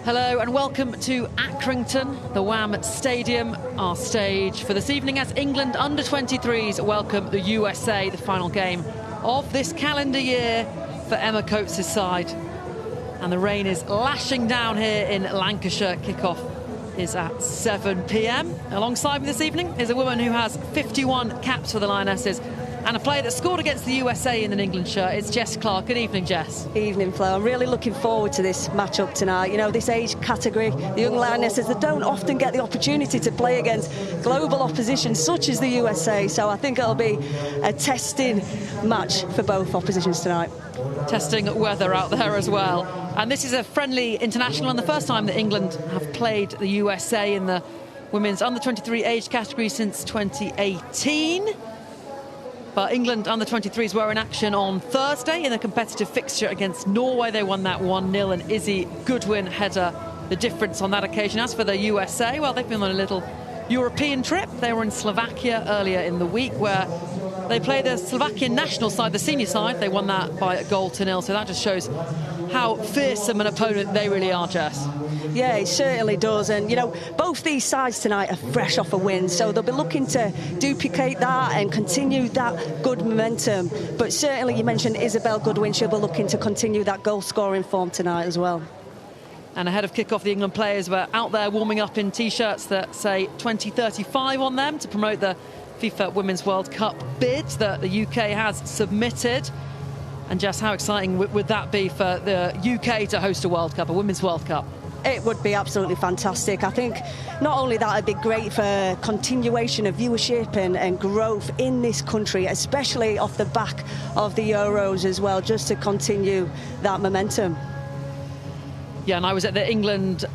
Hello and welcome to Accrington, the WAM Stadium, our stage for this evening as England under-23s welcome the USA, the final game of this calendar year for Emma Coates' side. And the rain is lashing down here in Lancashire. Kickoff is at 7 p.m. Alongside me this evening is a woman who has 51 caps for the Lionesses and a player that scored against the USA in an England shirt. It's Jess Clark. Good evening, Jess. Evening, Flo. I'm really looking forward to this matchup tonight. You know, this age category, the young Lionesses, they don't often get the opportunity to play against global opposition such as the USA, so I think it'll be a testing match for both oppositions tonight. Testing weather out there as well. And this is a friendly international and the first time that England have played the USA in the women's under-23 age category since 2018. But England under-23s were in action on Thursday in a competitive fixture against Norway. They won that 1-0, and Izzy Goodwin header the difference on that occasion. As for the USA, well, they've been on a little European trip. They were in Slovakia earlier in the week where they played the Slovakian national side, the senior side. They won that by 1-0, so that just shows how fearsome an opponent they really are, Jess. Yeah, it certainly does. And, you know, both these sides tonight are fresh off a win, so they'll be looking to duplicate that and continue that good momentum. But certainly, you mentioned Isabel Goodwin. She'll be looking to continue that goal-scoring form tonight as well. And ahead of kickoff, the England players were out there warming up in T-shirts that say 2035 on them to promote the FIFA Women's World Cup bid that the UK has submitted. And Jess, how exciting would that be for the UK to host a World Cup, a Women's World Cup? It would be absolutely fantastic. I think not only that, it'd be great for continuation of viewership and growth in this country, especially off the back of the Euros as well, just to continue that momentum. Yeah, and I was at the England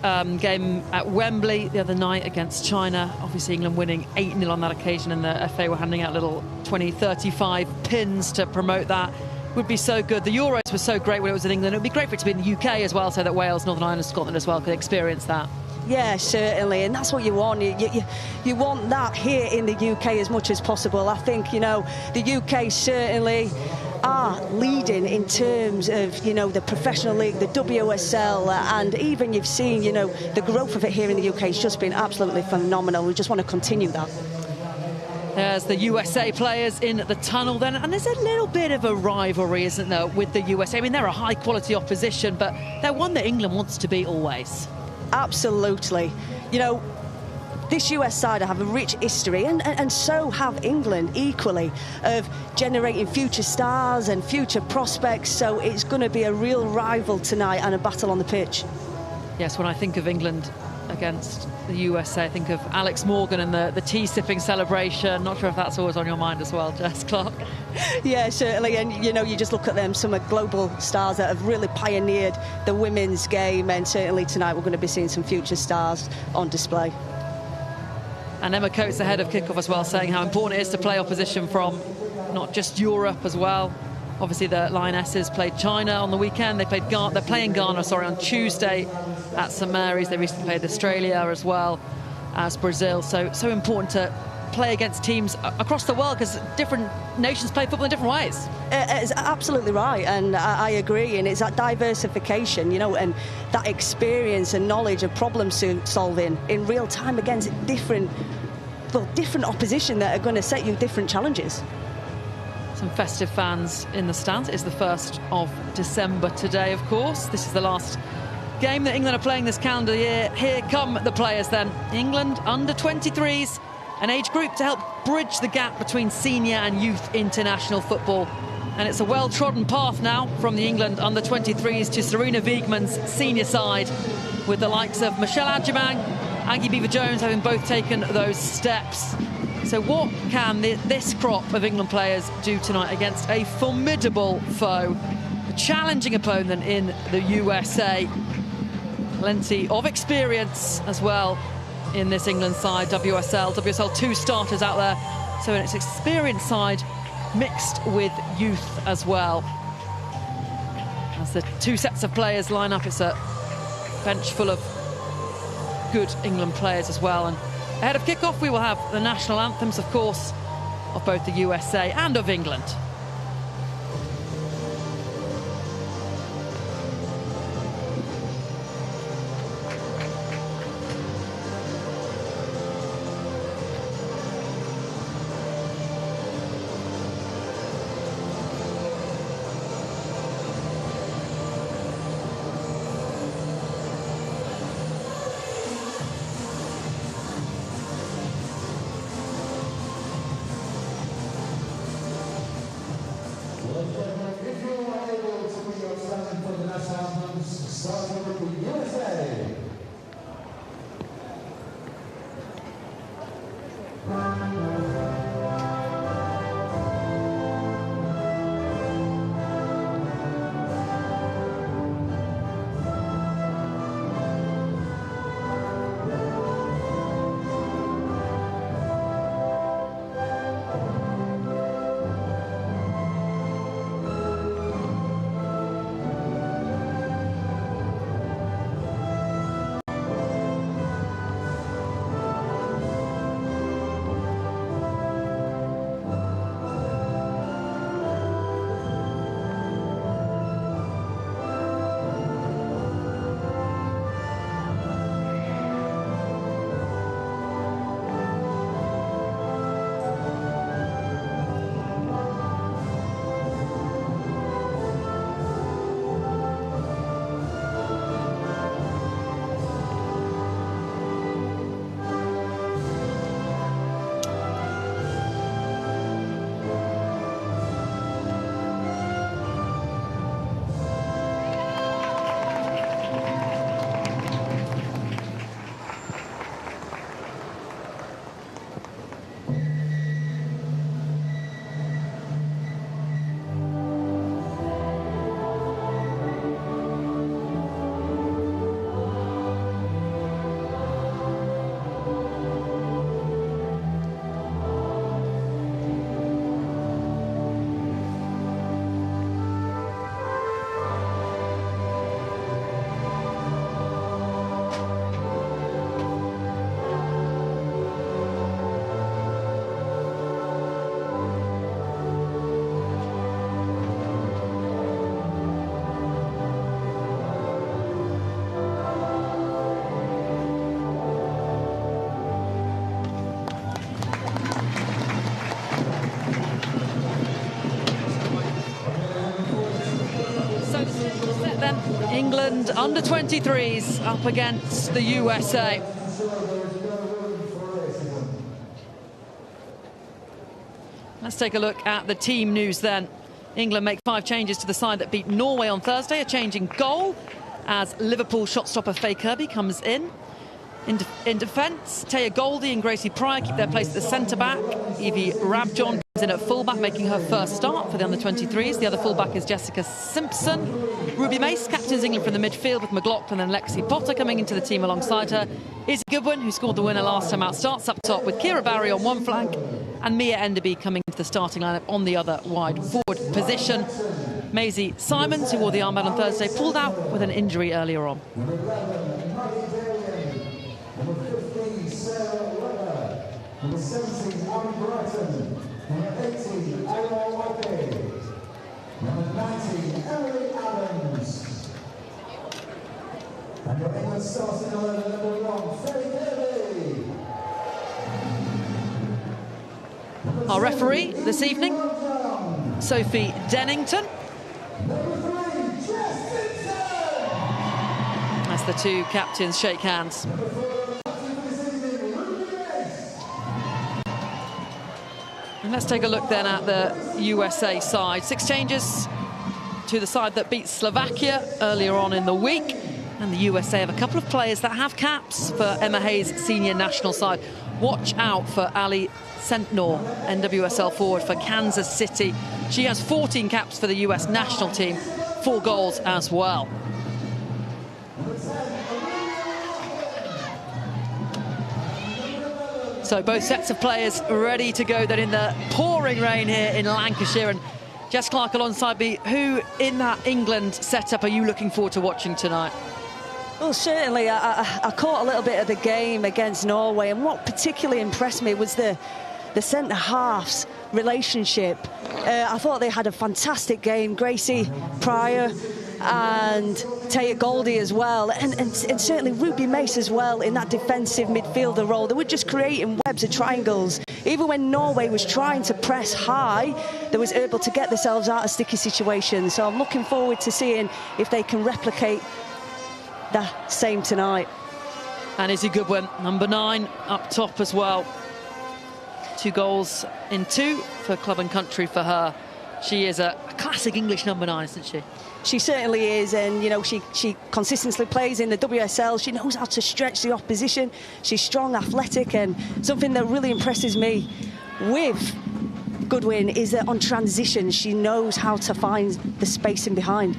game at Wembley the other night against China. Obviously, England winning 8-0 on that occasion, and the FA were handing out little 2035 pins to promote that. Would be so good. The Euros was so great when it was in England. It would be great for it to be in the UK as well, so that Wales, Northern Ireland, Scotland as well could experience that. Yeah, certainly, and that's what you want. You want that here in the UK as much as possible. I think, you know, the UK certainly are leading in terms of, you know, the professional league, the WSL, and even you've seen, you know, the growth of it here in the UK has just been absolutely phenomenal. We just want to continue that. There's the USA players in the tunnel then, and there's a little bit of a rivalry, isn't there, with the USA? I mean, they're a high-quality opposition, but they're one that England wants to beat always. Absolutely. You know, this US side have a rich history, and so have England equally, of generating future stars and future prospects, so it's going to be a real rival tonight and a battle on the pitch. Yes, when I think of England against the USA, I think of Alex Morgan and the tea-sipping celebration. Not sure if that's always on your mind as well, Jess Clark. Yeah, certainly, and you know, you just look at them, some global stars that have really pioneered the women's game, and certainly tonight we're going to be seeing some future stars on display. And Emma Coates ahead of kickoff as well, saying how important it is to play opposition from not just Europe as well. Obviously, the Lionesses played China on the weekend. They're playing Ghana, on Tuesday at St Mary's. They recently played Australia as well as Brazil. So important to play against teams across the world, because different nations play football in different ways. It's absolutely right, and I agree. And it's that diversification, you know, and that experience and knowledge of problem solving in real time against different opposition that are going to set you different challenges. Some festive fans in the stands. It is the 1st of December today, of course. This is the last game that England are playing this calendar year. Here come the players then. England under-23s, an age group to help bridge the gap between senior and youth international football. And it's a well-trodden path now from the England under-23s to Serena Wiegmann's senior side, with the likes of Michelle Adjumang, Aggie Beever-Jones having both taken those steps. So what can this crop of England players do tonight against a formidable foe, a challenging opponent in the USA? Plenty of experience as well in this England side, WSL 2 starters out there. So it's an experienced side mixed with youth as well. As the two sets of players line up, it's a bench full of good England players as well. And ahead of kickoff, we will have the national anthems, of course, of both the USA and of England. Then England under-23s up against the USA. Let's take a look at the team news then. England make 5 changes to the side that beat Norway on Thursday. A change in goal as Liverpool shot stopper Faye Kirby comes in. In defence, Taya Goldie and Gracie Pryor keep their place at the centre-back. Evie Rabjohn comes in at full-back, making her first start for the under-23s. The other full-back is Jessica Simpson. Ruby Mace captains England from the midfield with McLaughlin and Lexi Potter coming into the team alongside her. Izzy Goodwin, who scored the winner last time out, starts up top with Kira Barry on one flank and Mia Enderby coming into the starting lineup on the other wide forward position. Maisie Simons, who wore the armband on Thursday, pulled out with an injury earlier on. Number 15, Sarah Weber. Number 17, Aaron Brighton. Number 18, Aaron Wade. Number 19, Emily Adams. And your England starting 11, number 1, Faye Kirby. Our referee this evening, Sophie Dennington. As the two captains shake hands. And let's take a look then at the USA side. 6 changes to the side that beat Slovakia earlier on in the week. And the USA have a couple of players that have caps for Emma Hayes' senior national side. Watch out for Ali Sentnor, NWSL forward for Kansas City. She has 14 caps for the US national team, 4 goals as well. So both sets of players ready to go then in the pouring rain here in Lancashire. And Jess Clark alongside me, who in that England setup are you looking forward to watching tonight? Well, certainly I caught a little bit of the game against Norway, and what particularly impressed me was the centre-halves relationship. I thought they had a fantastic game. Gracie Pryor and Taya Goldie as well, and certainly Ruby Mace as well in that defensive midfielder role. They were just creating webs of triangles. Even when Norway was trying to press high, they was able to get themselves out of sticky situations. So I'm looking forward to seeing if they can replicate the same tonight. And Izzy Goodwin, number 9, up top as well. 2 goals in 2 for club and country for her. She is a classic English number 9, isn't she? She certainly is, and you know, she consistently plays in the WSL. She knows how to stretch the opposition. She's strong, athletic, and something that really impresses me with Goodwin is that on transition she knows how to find the space in behind.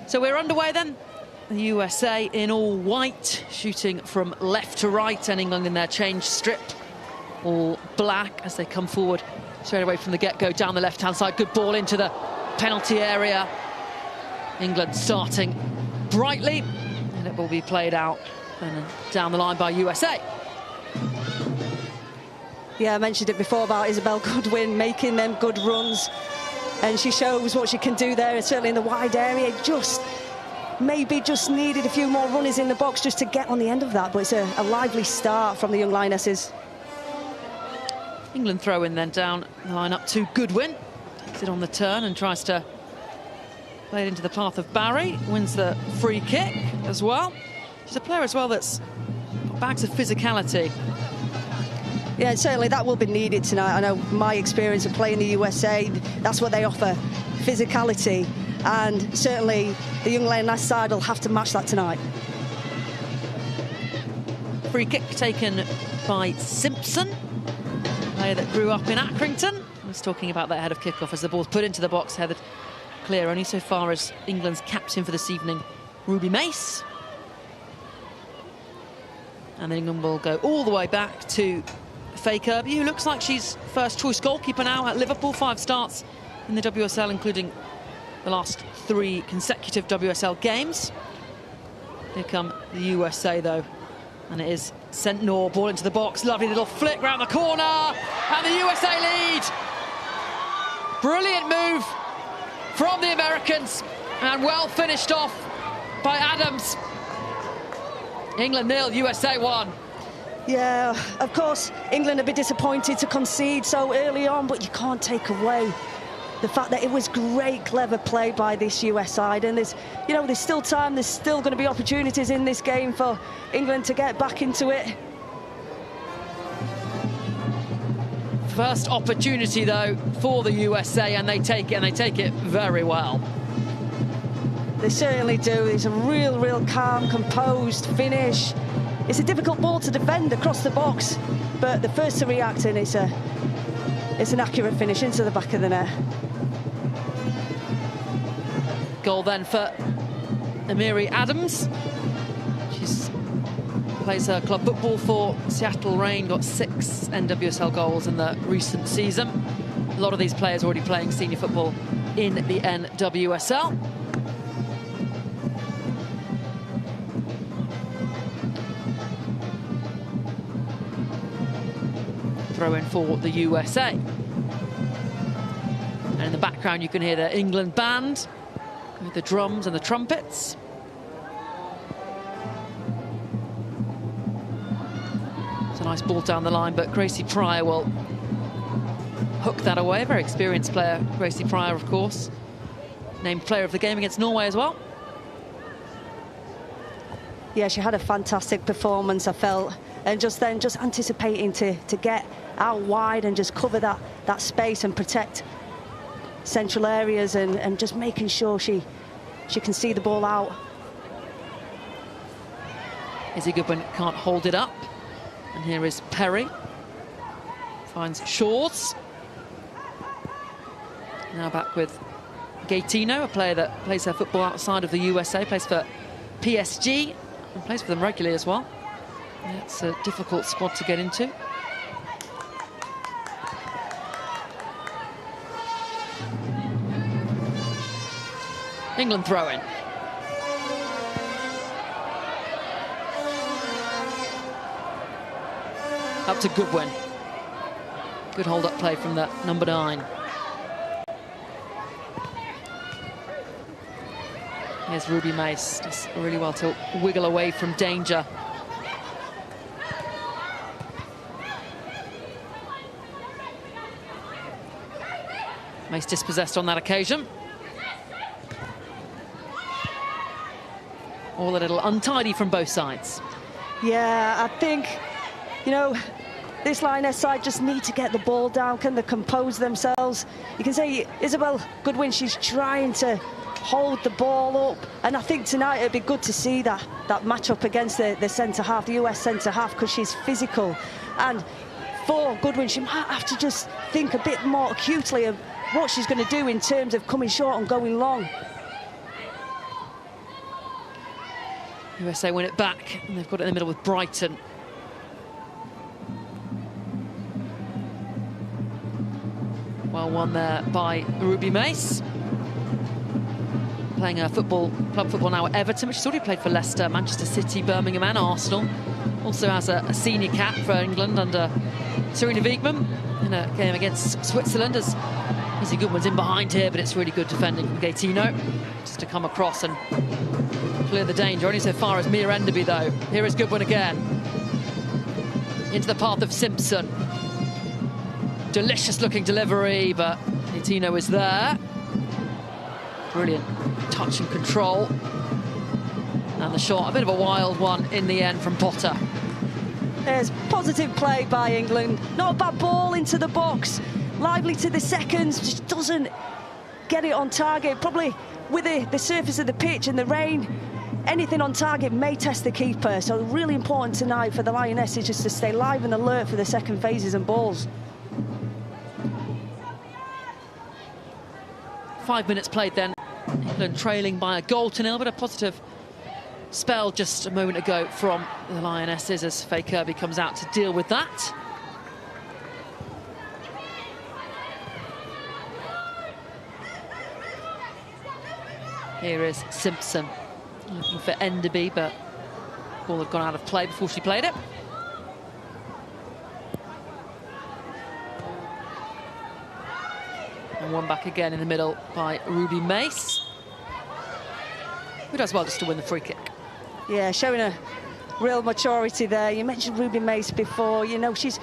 So we're underway then. The USA in all white, shooting from left to right, and England in their change strip, all black as they come forward straight away from the get-go down the left-hand side. Good ball into the penalty area. England starting brightly, and it will be played out and down the line by USA. Yeah, I mentioned it before about Isabel Goodwin making them good runs, and she shows what she can do there, and certainly in the wide area. Maybe just needed a few more runners in the box just to get on the end of that, but it's a lively start from the young Lionesses. England throw in then down the line up to Goodwin. Takes it on the turn and tries to play it into the path of Barry. Wins the free kick as well. She's a player as well that's got bags of physicality. Yeah, certainly that will be needed tonight. I know my experience of playing the USA, that's what they offer, physicality. And certainly the young Lioness side will have to match that tonight. Free kick taken by Simpson, player that grew up in Accrington. I was talking about that ahead of kickoff as the ball's put into the box, headed clear only so far as England's captain for this evening, Ruby Mace. And then England will go all the way back to Faye Kirby, who looks like she's first choice goalkeeper now at Liverpool. 5 starts in the WSL, including the last 3 consecutive WSL games. Here come the USA though, and it is Sentnor, ball into the box, lovely little flick round the corner, and the USA lead. Brilliant move from the Americans, and well finished off by Adams. England 0, USA 1. Yeah, of course, England a bit disappointed to concede so early on, but you can't take away the fact that it was great, clever play by this US side, and there's still time, there's still going to be opportunities in this game for England to get back into it. First opportunity, though, for the USA, and they take it very well. They certainly do. It's a real calm, composed finish. It's a difficult ball to defend across the box, but the first to react, and it's an accurate finish into the back of the net. Goal then for Amiri Adams. She's plays her club football for Seattle Reign, got 6 NWSL goals in the recent season. A lot of these players already playing senior football in the NWSL. Throw in for the USA. And in the background you can hear the England band with the drums and the trumpets. A nice ball down the line, but Gracie Pryor will hook that away. Very experienced player, Gracie Pryor, of course. Named player of the game against Norway as well. Yeah, she had a fantastic performance, I felt. And just anticipating to get out wide and just cover that space and protect central areas, and just making sure she can see the ball out. Izzy Goodwin can't hold it up. And here is Perry. Finds Shores. Now back with Gaetino, a player that plays her football outside of the USA, plays for PSG, and plays for them regularly as well. Yeah, it's a difficult squad to get into. England throw-in. Up to Goodwin. Good hold-up play from the number 9. Here's Ruby Mace, does really well to wiggle away from danger. Mace dispossessed on that occasion. All a little untidy from both sides. Yeah, I think, this Lioness side just need to get the ball down. Can they compose themselves? You can say Isabel Goodwin, she's trying to hold the ball up, and I think tonight it'd be good to see that matchup against the centre-half, the US centre-half, because she's physical. And for Goodwin, she might have to just think a bit more acutely of what she's going to do in terms of coming short and going long. USA win it back, and they've got it in the middle with Brighton. Well won there by Ruby Mace. Playing her club football now at Everton, but she's already played for Leicester, Manchester City, Birmingham and Arsenal. Also has a senior cap for England under Serena Wiegmann in a game against Switzerland, as Izzy Goodwin's in behind here, but it's really good defending from Gaetino just to come across and clear the danger. Only so far as Mia Enderby, though. Here is Goodwin again. Into the path of Simpson. Delicious looking delivery, but Gaetino is there. Brilliant touch and control. And the shot, a bit of a wild one in the end from Potter. There's positive play by England. Not a bad ball into the box. Lively to the seconds, just doesn't get it on target. Probably with the surface of the pitch and the rain, anything on target may test the keeper. So really important tonight for the Lionesses just to stay live and alert for the second phases and balls. 5 minutes played then. England trailing by a goal to nil, but a positive spell just a moment ago from the Lionesses as Faye Kirby comes out to deal with that. Here is Simpson looking for Enderby, but the ball had gone out of play before she played it. And one back again in the middle by Ruby Mace, who does well just to win the free kick. Yeah, showing a real maturity there. You mentioned Ruby Mace before. She's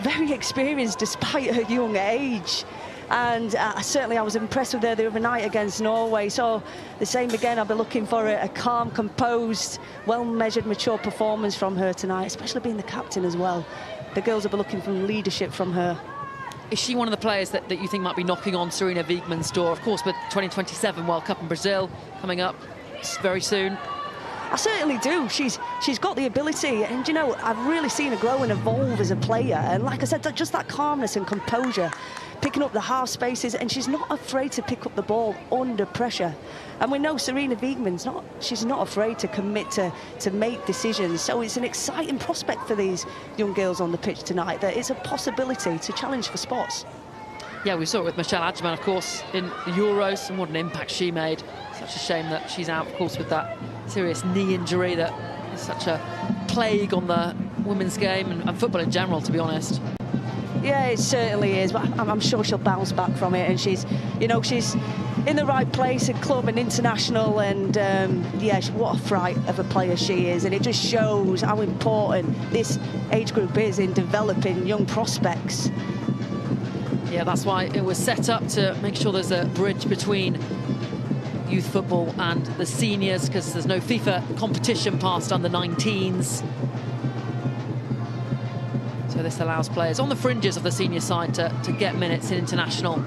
very experienced despite her young age. And certainly I was impressed with her the other night against Norway. So the same again, I'll be looking for a calm, composed, well-measured, mature performance from her tonight, especially being the captain as well. The girls will be looking for leadership from her. Is she one of the players that you think might be knocking on Serena Wiegmann's door? Of course, with 2027 World Cup in Brazil coming up very soon. I certainly do. She's got the ability, and you know, I've really seen her grow and evolve as a player. And like I said, just that calmness and composure, picking up the half spaces, and she's not afraid to pick up the ball under pressure. And we know Serena Wiegmann's she's not afraid to commit to make decisions. So it's an exciting prospect for these young girls on the pitch tonight, that it's a possibility to challenge for spots. Yeah, we saw it with Michelle Adjman, of course, in the Euros, and what an impact she made. Such a shame that she's out, of course, with that serious knee injury that is such a plague on the women's game and football in general, to be honest. Yeah, it certainly is, but I'm sure she'll bounce back from it, and she's in the right place at club and international, and yeah, what a fright of a player she is, and it just shows how important this age group is in developing young prospects. Yeah, that's why it was set up, to make sure there's a bridge between youth football and the seniors, because there's no FIFA competition past under 19s. So this allows players on the fringes of the senior side to get minutes in international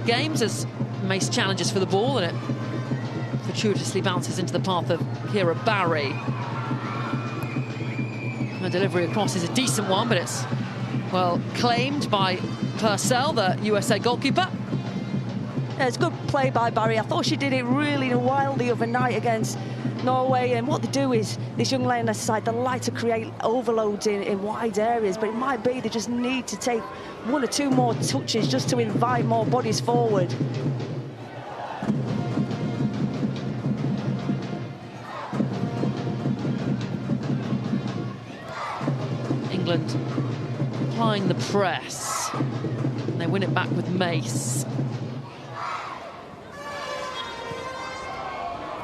games as Mace challenges for the ball, and it fortuitously bounces into the path of Kira Barry. Her delivery across is a decent one, but it's well claimed by Purcell, the USA goalkeeper. Yeah, it's good play by Barry. I thought she did it really wild the other night against Norway, and what they do is, this young Lionesses side, they like to create overloads in wide areas, but it might be they just need to take one or two more touches just to invite more bodies forward. England applying the press, and they win it back with Mace.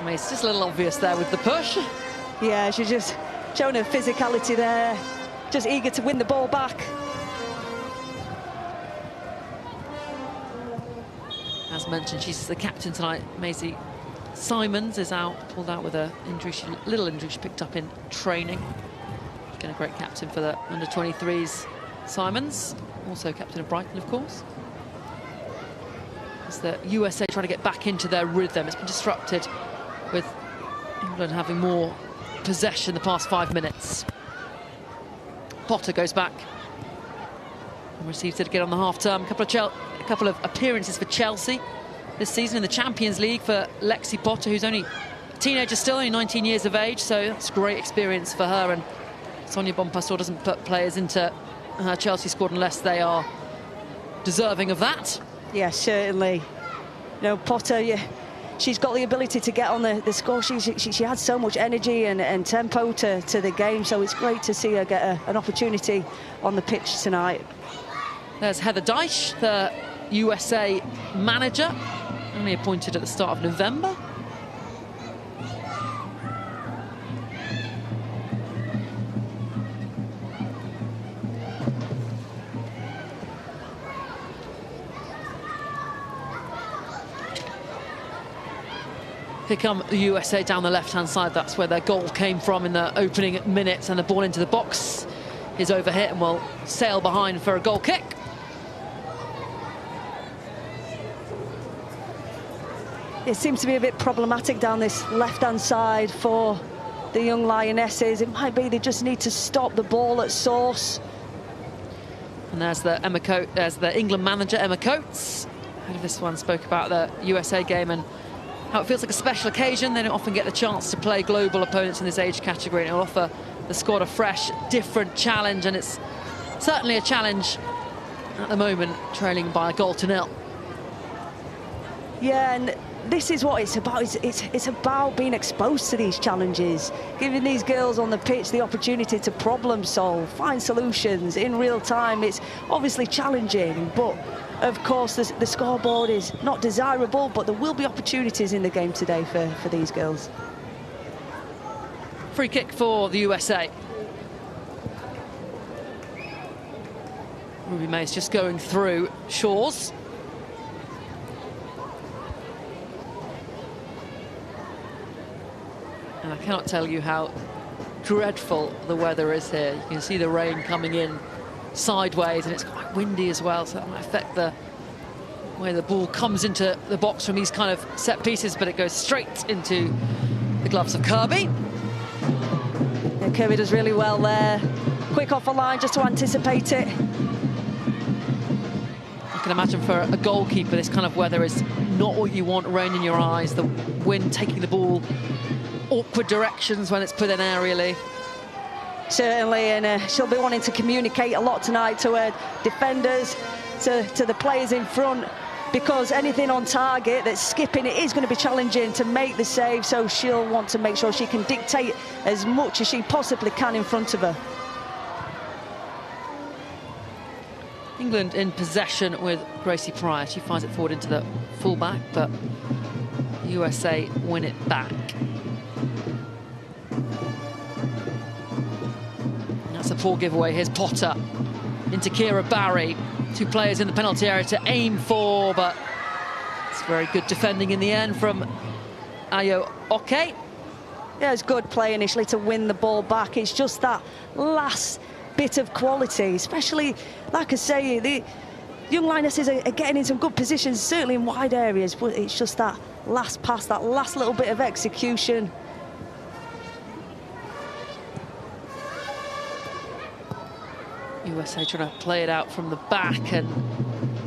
Mace just a little obvious there with the push. Yeah, she's just showing her physicality there, just eager to win the ball back. As mentioned, she's the captain tonight. Maisie Simons is pulled out with a little injury she picked up in training. Again, a great captain for the under-23s. Simons, also captain of Brighton, of course. As the USA trying to get back into their rhythm, it's been disrupted with England having more possession the past 5 minutes. Potter goes back and receives it again on the half-term. A couple of appearances for Chelsea this season in the Champions League for Lexi Potter, who's only a teenager still, only 19 years of age, so that's a great experience for her. And Sonia Bonpastor doesn't put players into her Chelsea squad unless they are deserving of that. Yeah, certainly. You know, Potter, yeah, she's got the ability to get on the score. She had so much energy and tempo to the game, so it's great to see her get an opportunity on the pitch tonight. There's Heather Dyche, the USA manager, only appointed at the start of November. Here come the USA down the left-hand side. That's where their goal came from in the opening minutes, and the ball into the box is overhit and will sail behind for a goal kick. It seems to be a bit problematic down this left-hand side for the young Lionesses. It might be they just need to stop the ball at source. And there's the England manager, Emma Coates. Head of this one spoke about the USA game and how it feels like a special occasion. They don't often get the chance to play global opponents in this age category, and it'll offer the squad a fresh, different challenge, and it's certainly a challenge at the moment, trailing by a 1-0. Yeah, and this is what it's about. It's about being exposed to these challenges, giving these girls on the pitch the opportunity to problem solve, find solutions in real time. It's obviously challenging, but of course the scoreboard is not desirable, but there will be opportunities in the game today for these girls. Free kick for the USA. Ruby Mace just going through Shaw's. And I cannot tell you how dreadful the weather is here. You can see the rain coming in sideways, and it's quite windy as well, so that might affect the way the ball comes into the box from these kind of set pieces, but it goes straight into the gloves of Kirby. Yeah, Kirby does really well there. Quick off the line just to anticipate it. I can imagine for a goalkeeper, this kind of weather is not what you want. Rain in your eyes, the wind taking the ball awkward directions when it's put in aerially. Certainly, and she'll be wanting to communicate a lot tonight to her defenders, to the players in front, because anything on target that's skipping, it is going to be challenging to make the save, so she'll want to make sure she can dictate as much as she possibly can in front of her. England in possession with Gracie Pryor. She finds it forward into the fullback, but USA win it back. That's a poor giveaway. Here's Potter into Kira Barry. Two players in the penalty area to aim for, but it's very good defending in the end from Ayo Oke. Yeah, it's good play initially to win the ball back. It's just that last bit of quality, especially, like I say, the young Lionesses are getting in some good positions, certainly in wide areas, but it's just that last pass, that last little bit of execution. USA trying to play it out from the back, and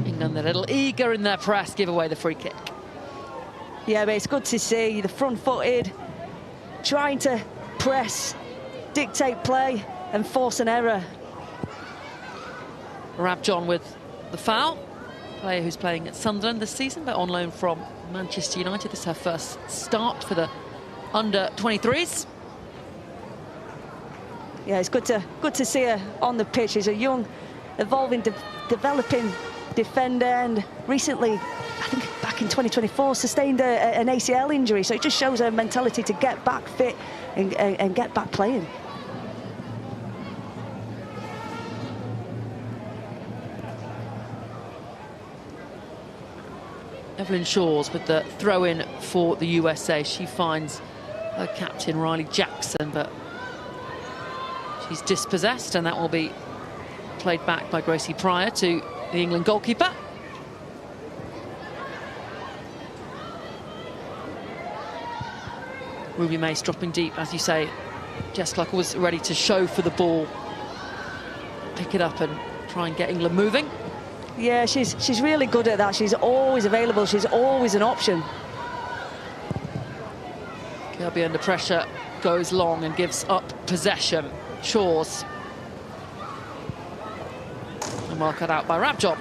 England a little eager in their press, give away the free kick. Yeah, but it's good to see the front-footed, trying to press, dictate play, and force an error. Rabjohn with the foul. Player who's playing at Sunderland this season, but on loan from Manchester United. This is her first start for the under-23s. Yeah, it's good to see her on the pitch. She's a young, evolving, developing defender, and recently, I think back in 2024, sustained an ACL injury. So it just shows her mentality to get back fit and get back playing. Evelyn Shaw's with the throw-in for the USA. She finds her captain, Riley Jackson, but she's dispossessed, and that will be played back by Gracie Pryor to the England goalkeeper. Ruby Mace dropping deep, as you say. Jess Clark was ready to show for the ball. Pick it up and try and get England moving. Yeah, she's really good at that. She's always available. She's always an option. Kirby under pressure goes long and gives up possession. Shaw's. And well cut out by Rabjohn.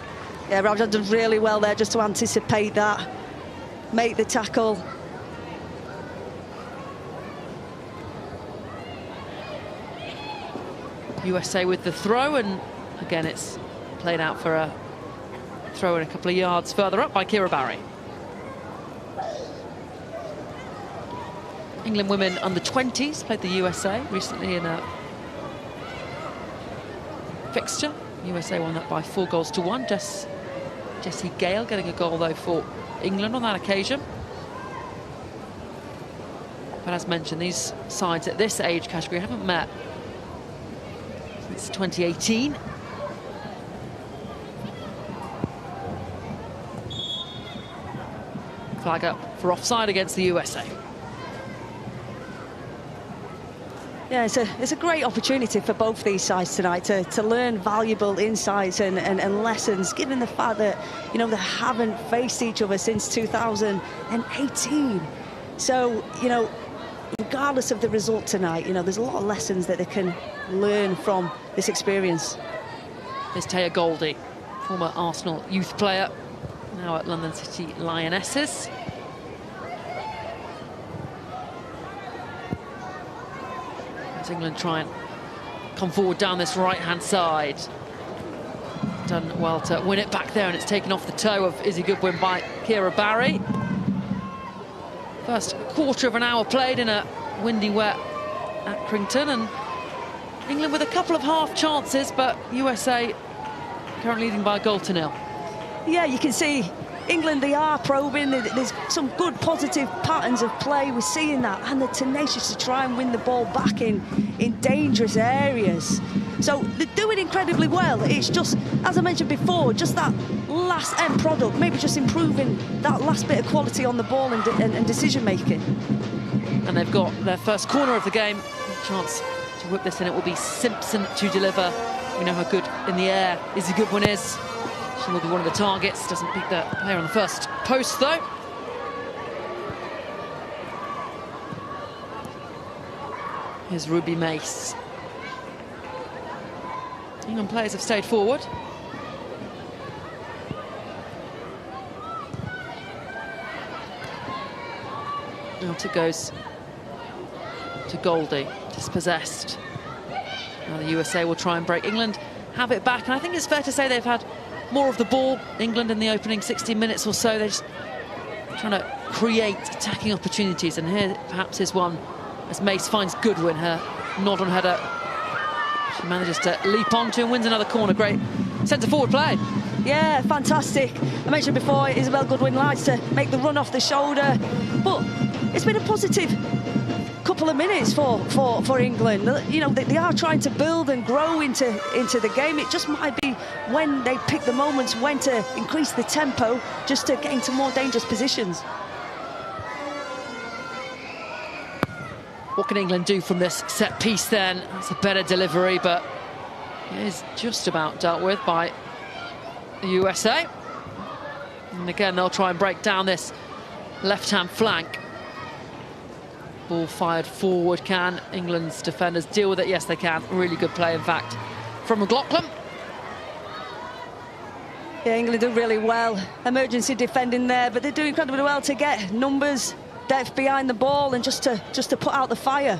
Yeah, Rabjohn does really well there just to anticipate that, make the tackle. USA with the throw, and again it's played out for a throw in a couple of yards further up by Kira Barry. England women under 20s played the USA recently in a fixture. USA won that by 4-1. Jessie Gale getting a goal though for England on that occasion. But as mentioned, these sides at this age category haven't met since 2018. Flag up for offside against the USA. Yeah, it's a great opportunity for both these sides tonight to learn valuable insights and lessons, given the fact that, you know, they haven't faced each other since 2018. So, you know, regardless of the result tonight, you know, there's a lot of lessons that they can learn from this experience. There's Taya Goldie, former Arsenal youth player, now at London City Lionesses. As England try and come forward down this right-hand side. Done well to win it back there, and it's taken off the toe of Izzy Goodwin by Kira Barry. First quarter of an hour played in a windy, wet Accrington, and England with a couple of half chances, but USA currently leading by a 1-0. Yeah, you can see England, they are probing. There's some good positive patterns of play. We're seeing that, and they're tenacious to try and win the ball back in dangerous areas. So they're doing incredibly well. It's just, as I mentioned before, just that last end product, maybe just improving that last bit of quality on the ball and decision making. And they've got their first corner of the game. Chance to whip this in. It will be Simpson to deliver. We know how good in the air Izzy Goodwin is. She will be one of the targets. Doesn't beat the player on the first post, though. Here's Ruby Mace. England players have stayed forward. Out it goes to Goldie, dispossessed. Now the USA will try and break. England have it back, and I think it's fair to say they've had more of the ball, England, in the opening 60 minutes or so. They're just trying to create attacking opportunities, and here perhaps is one as Mace finds Goodwin, her nod on header. She manages to leap onto and wins another corner. Great centre-forward play. Yeah, fantastic. I mentioned before, Isabel Goodwin likes to make the run off the shoulder, but it's been a positive couple of minutes for England. You know, they are trying to build and grow into the game. It just might be when they pick the moments when to increase the tempo, just to get into more dangerous positions. What can England do from this set piece then? It's a better delivery, but it is just about dealt with by the USA. And again, they'll try and break down this left-hand flank. Ball fired forward. Can England's defenders deal with it? Yes, they can. Really good play, in fact, from McLaughlin. Yeah, England do really well. Emergency defending there, but they do incredibly well to get numbers, depth behind the ball, and just to put out the fire.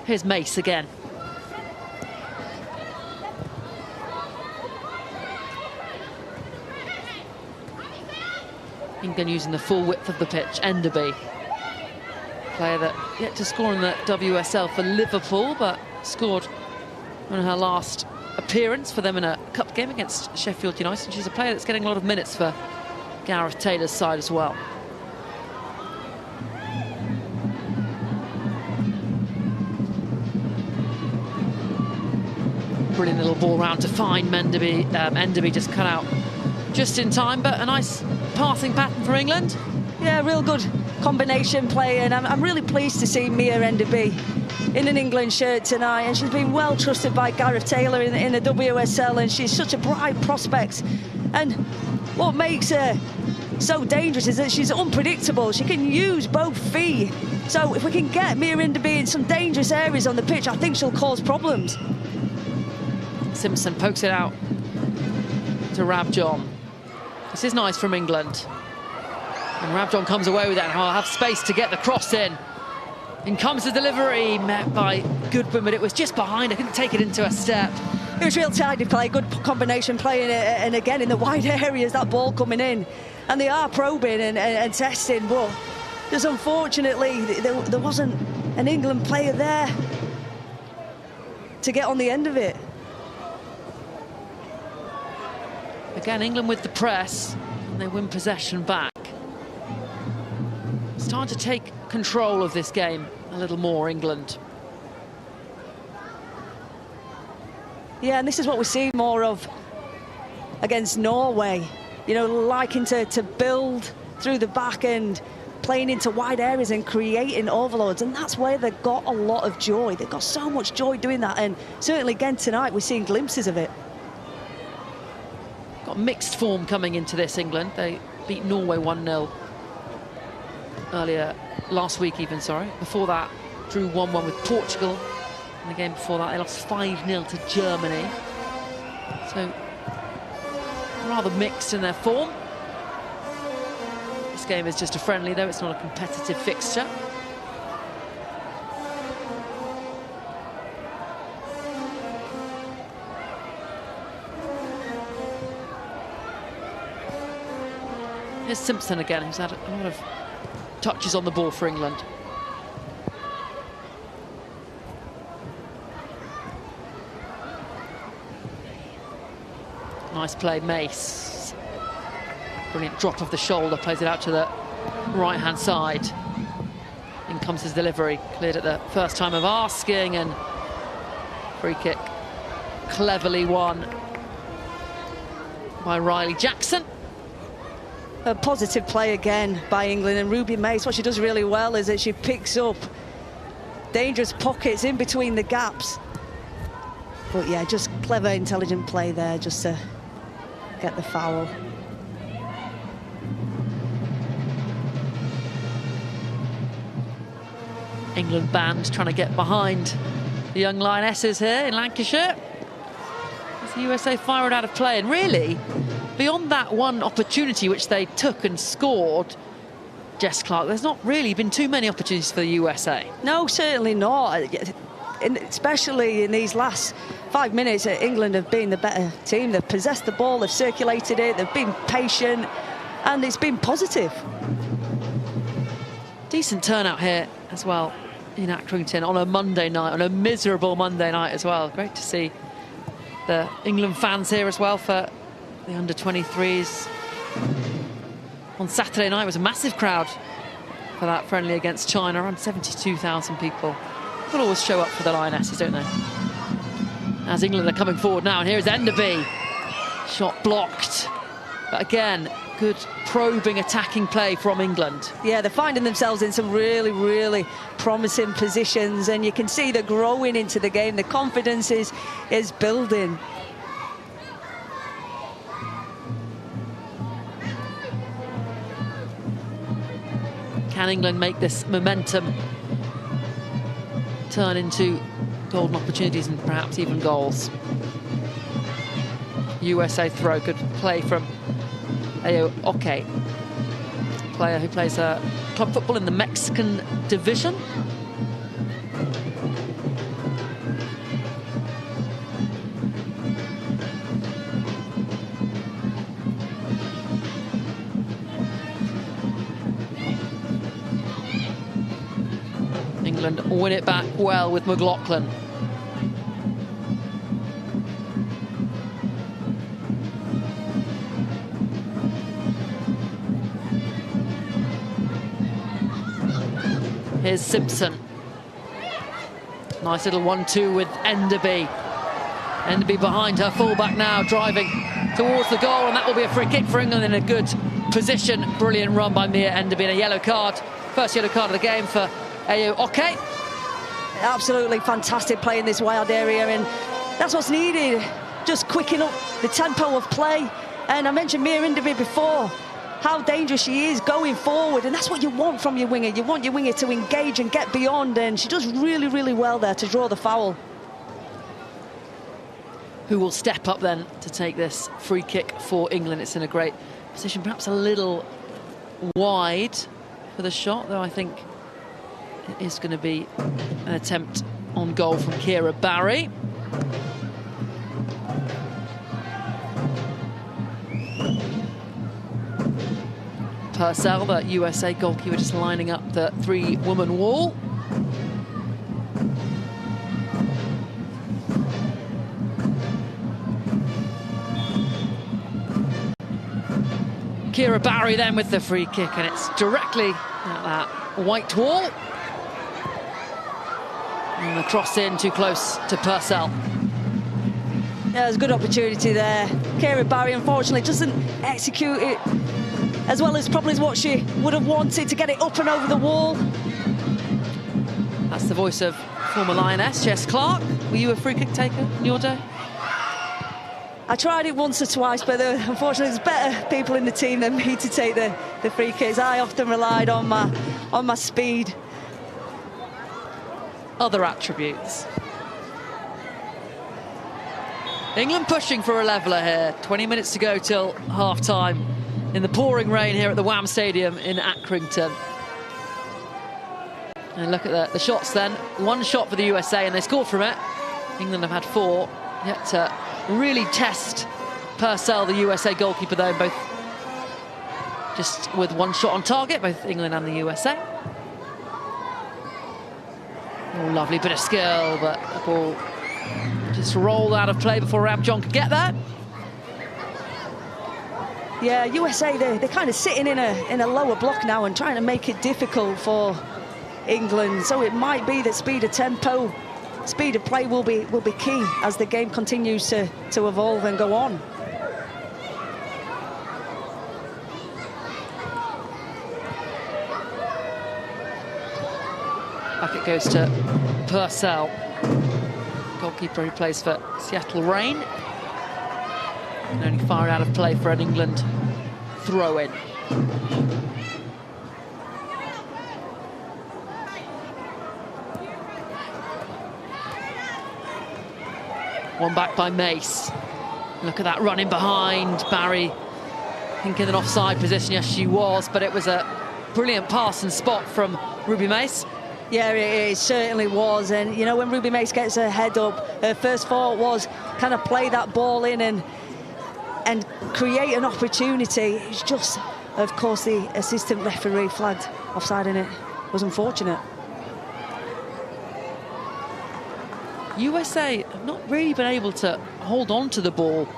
Here's Mace again. England using the full width of the pitch. Enderby, player that yet to score in the WSL for Liverpool, but scored on her last appearance for them in a cup game against Sheffield United. She's a player that's getting a lot of minutes for Gareth Taylor's side as well. Brilliant little ball round to find Menderby. Enderby just cut out just in time, but a nice passing pattern for England. Yeah, real good combination play, and I'm really pleased to see Mia Enderby in an England shirt tonight, and she's been well trusted by Gareth Taylor in the WSL, and she's such a bright prospect. And what makes her so dangerous is that she's unpredictable. She can use both feet. So if we can get Mia Enderby in some dangerous areas on the pitch, I think she'll cause problems. Simpson pokes it out to Rabjohn. This is nice from England. And Rabjohn comes away with it, and I'll have space to get the cross in. In comes the delivery, met by Goodwin, but it was just behind. I couldn't take it into a step. It was real tidy play, good combination play, and again in the wide areas, that ball coming in. And they are probing and testing, but just unfortunately there wasn't an England player there to get on the end of it. Again, England with the press, and they win possession back. It's time to take control of this game a little more, England. Yeah, and this is what we see more of against Norway. You know, liking to build through the back end, playing into wide areas and creating overloads, and that's where they've got a lot of joy. They've got so much joy doing that, and certainly again tonight we're seeing glimpses of it. Got mixed form coming into this, England. They beat Norway 1-0 earlier last week even, sorry. Before that, drew 1-1 with Portugal. And the game before that, they lost 5-0 to Germany. So, rather mixed in their form. This game is just a friendly, though. It's not a competitive fixture. Here's Simpson again, who's had a lot of touches on the ball for England. Nice play, Mace. Brilliant drop of the shoulder, plays it out to the right-hand side. In comes his delivery, cleared at the first time of asking, and free kick cleverly won by Riley Jackson. A positive play again by England, and Ruby Mace, what she does really well is that she picks up dangerous pockets in between the gaps. But yeah, just clever, intelligent play there just to get the foul. England band trying to get behind the young Lionesses here in Lancashire. As the USA fire it out of play, and really, beyond that one opportunity which they took and scored, Jess Clark, there's not really been too many opportunities for the USA. No, certainly not. Especially in these last 5 minutes, England have been the better team. They've possessed the ball, they've circulated it, they've been patient, and it's been positive. Decent turnout here as well in Accrington on a Monday night, on a miserable Monday night as well. Great to see the England fans here as well for the under-23s. On Saturday night, it was a massive crowd for that friendly against China, around 72,000 people. Will always show up for the Lionesses, don't they? As England are coming forward now, and here's Enderby. Shot blocked. But again, good probing attacking play from England. Yeah, they're finding themselves in some really, really promising positions, and you can see they're growing into the game. The confidence is building. Can England make this momentum turn into golden opportunities and perhaps even goals? USA throw, good play from Ayo Oke, player who plays club football in the Mexican division. England win it back well with McLaughlin. Here's Simpson. Nice little 1-2 with Enderby. Enderby behind her fullback now, driving towards the goal, and that will be a free kick for England in a good position. Brilliant run by Mia Enderby, and a yellow card. First yellow card of the game for Ayo Oke. Absolutely fantastic play in this wide area, and that's what's needed. Just quicken up the tempo of play. And I mentioned Mia Enderby before, how dangerous she is going forward, and that's what you want from your winger. You want your winger to engage and get beyond, and she does really, really well there to draw the foul. Who will step up then to take this free kick for England? It's in a great position, perhaps a little wide for the shot, though I think it is going to be an attempt on goal from Kira Barry. Purcell, the USA goalkeeper, just lining up the three-woman wall. Kira Barry then with the free kick, and it's directly at that white wall. And the cross in too close to Purcell. Yeah, there's a good opportunity there. Kira Barry, unfortunately, doesn't execute it as well as probably what she would have wanted to get it up and over the wall. That's the voice of former Lioness, Jess Clark. Were you a free kick taker in your day? I tried it once or twice, but unfortunately there's better people in the team than me to take the free kicks. I often relied on my speed. Other attributes. England pushing for a leveller here. 20 minutes to go till half-time in the pouring rain here at the Wham Stadium in Accrington. And look at the shots then. One shot for the USA and they scored from it. England have had 4. Yet to really test Purcell, the USA goalkeeper, though, both just with one shot on target, both England and the USA. Oh, lovely bit of skill, but the ball just rolled out of play before Rabjon could get there. Yeah, USA, they're kind of sitting in a lower block now and trying to make it difficult for England. So it might be that speed of tempo, speed of play will be key as the game continues to evolve and go on. Back it goes to Purcell, goalkeeper who plays for Seattle Reign. And only fired out of play for an England throw-in. One back by Mace. Look at that running behind. Barry, I think in an offside position. Yes, she was, but it was a brilliant pass and spot from Ruby Mace. Yeah, it certainly was. And, you know, when Ruby Mace gets her head up, her first thought was kind of play that ball in and create an opportunity. It's just, of course, the assistant referee flagged offside in it. It was unfortunate. USA have not really been able to hold on to the ball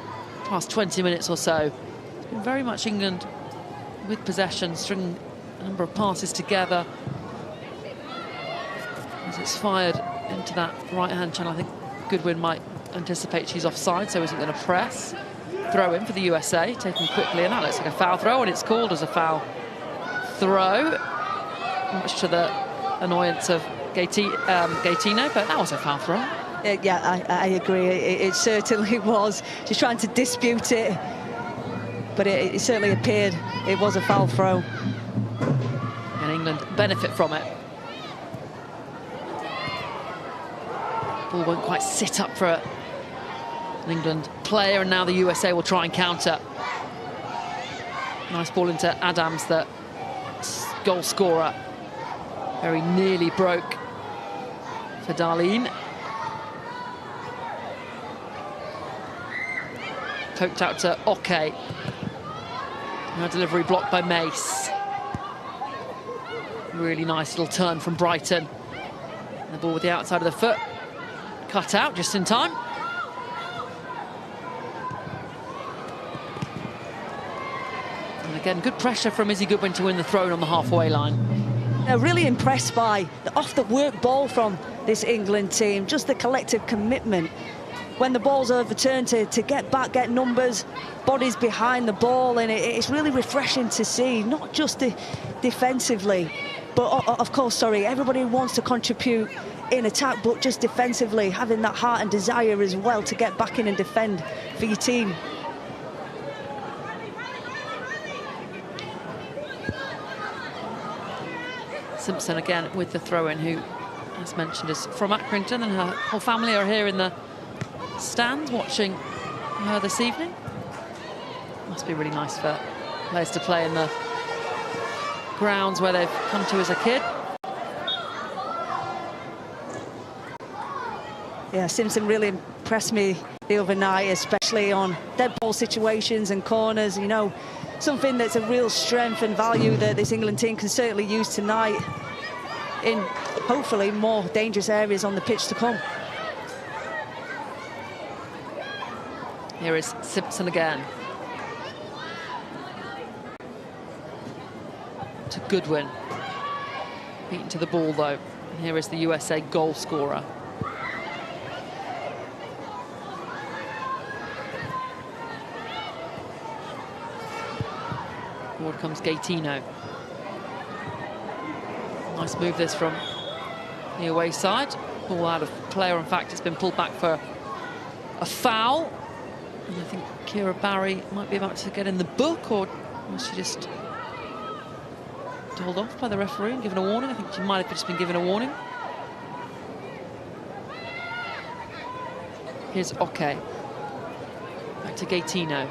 past 20 minutes or so. It's been very much England with possession, stringing a number of passes together. As it's fired into that right-hand channel, I think Goodwin might anticipate she's offside, so isn't going to press. Throw in for the USA, taken quickly, and that looks like a foul throw, and it's called as a foul throw, much to the annoyance of Gaetino, but that was a foul throw. Yeah, I agree. It certainly was. She's trying to dispute it, but it certainly appeared it was a foul throw. And England benefit from it. Ball won't quite sit up for an England player, and now the USA will try and counter. Nice ball into Adams, the goal scorer. Very nearly broke for Darlene. Poked out to Oke. Now delivery blocked by Mace. Really nice little turn from Brighton. And the ball with the outside of the foot. Cut out just in time. And again, good pressure from Izzy Goodwin to win the throw-in on the halfway line. Really impressed by the off-the-work ball from this England team. Just the collective commitment when the ball's overturned to get back, get numbers, bodies behind the ball, and it's really refreshing to see, not just defensively, but of course, everybody wants to contribute in attack, but just defensively, having that heart and desire as well to get back in and defend for your team. Simpson again with the throw-in, who, as mentioned, is from Accrington, and her whole family are here in the stands watching her this evening. Must be really nice for players to play in the grounds where they've come to as a kid. Yeah, Simpson really impressed me the other night, especially on dead ball situations and corners. You know, something that's a real strength and value that this England team can certainly use tonight in hopefully more dangerous areas on the pitch to come. Here is Simpson again. To Goodwin. Beaten to the ball though. And here is the USA goal scorer. Forward comes Gaetino. Nice move this from the away side. Ball out of play, or in fact it's been pulled back for a foul. And I think Kira Barry might be about to get in the book, or was she just told off by the referee and given a warning? I think she might have just been given a warning. Here's Oke. Back to Gaetino.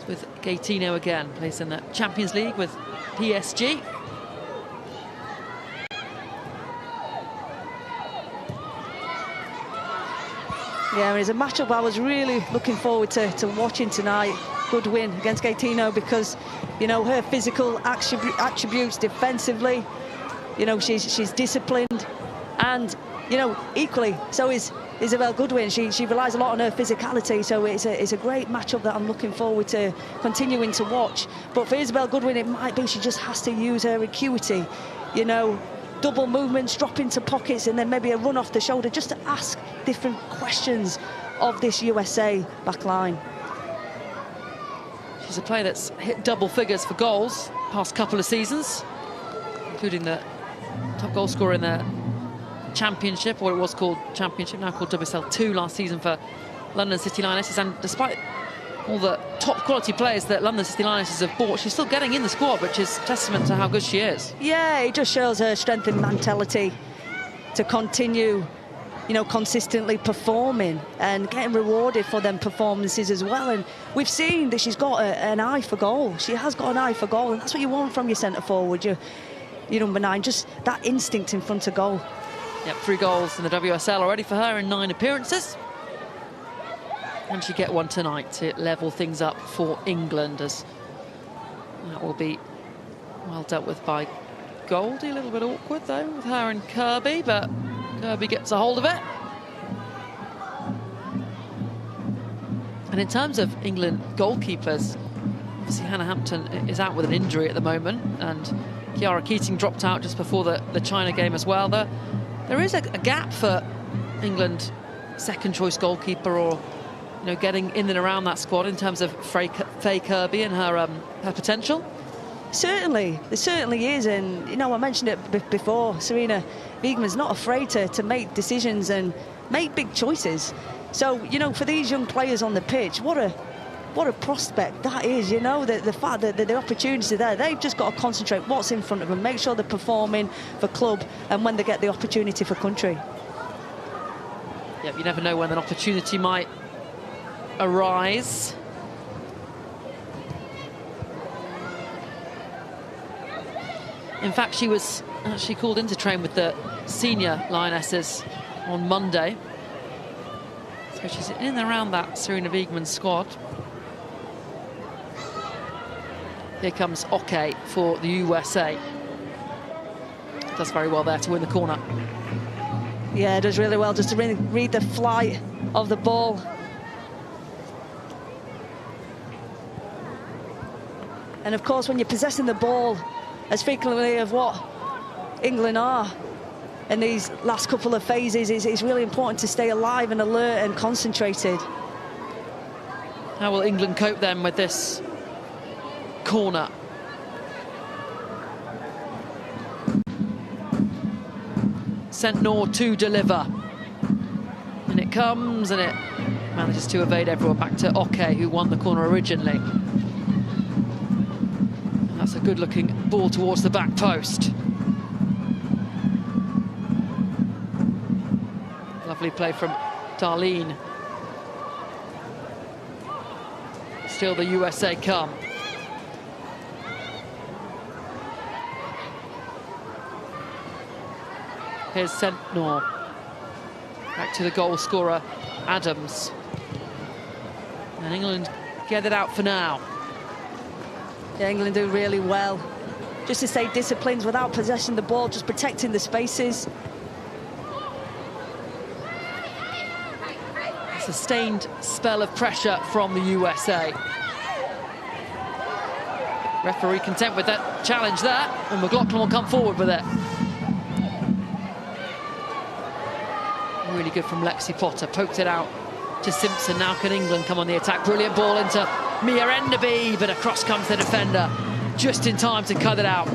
With Gaetino again, plays in the Champions League with PSG. Yeah, it's a matchup I was really looking forward to watching tonight. Good win against Gaetino because, you know, her physical attributes defensively, You know, she's disciplined, and you know, equally so is Isabel Goodwin. She relies a lot on her physicality, so it's a great matchup that I'm looking forward to continuing to watch. But for Isabel Goodwin, it might be she just has to use her acuity, you know, double movements, drop into pockets, and then maybe a run off the shoulder, just to ask different questions of this USA back line. She's a player that's hit double figures for goals past couple of seasons, including the top goal scorer in the Championship, or it was called Championship, now called WSL 2 last season for London City Lionesses. And despite all the top quality players that London City Lionesses have bought, she's still getting in the squad, which is testament to how good she is. Yeah, it just shows her strength and mentality to continue, you know, consistently performing and getting rewarded for them performances as well. And we've seen that she's got an eye for goal. She has got an eye for goal, and that's what you want from your centre forward, your number 9, just that instinct in front of goal. Yep, 3 goals in the WSL already for her in 9 appearances. And she get one tonight to level things up for England, as that will be well dealt with by Goldie. A little bit awkward though with her and Kirby, but Kirby gets a hold of it. And in terms of England goalkeepers, obviously Hannah Hampton is out with an injury at the moment, and Kiara Keating dropped out just before the China game as well. There is a gap for England second choice goalkeeper, or you know, getting in and around that squad in terms of Faye Kirby and her potential. Certainly, there certainly is, and you know, I mentioned it before. Serena Wiegman's not afraid to make decisions and make big choices. So you know, for these young players on the pitch, what a prospect that is. You know, the fact that the opportunities are there, they've just got to concentrate what's in front of them, make sure they're performing for club, and when they get the opportunity for country. Yep, you never know when an opportunity might arise. In fact, she was actually called in to train with the senior Lionesses on Monday. So she's in and around that Serena Wiegman squad. Here comes Oke for the USA. Does very well there to win the corner. Yeah, does really well just to really read the flight of the ball. And of course, when you're possessing the ball as frequently as what England are in these last couple of phases, it's really important to stay alive and alert and concentrated. How will England cope then with this corner? Sentnor to deliver, and it comes, and it manages to evade everyone. Back to Oke, who won the corner originally. And that's a good looking ball towards the back post. Lovely play from Darlene. Still the USA come. Here's Sentnor. Back to the goal scorer, Adams. And England get it out for now. Yeah, England do really well just to stay disciplined without possessing the ball, just protecting the spaces. A sustained spell of pressure from the USA. Referee content with that challenge there, and McLaughlin will come forward with it. Really good from Lexi Potter, poked it out to Simpson. Now can England come on the attack? Brilliant ball into Mia Enderby, but across comes the defender just in time to cut it out.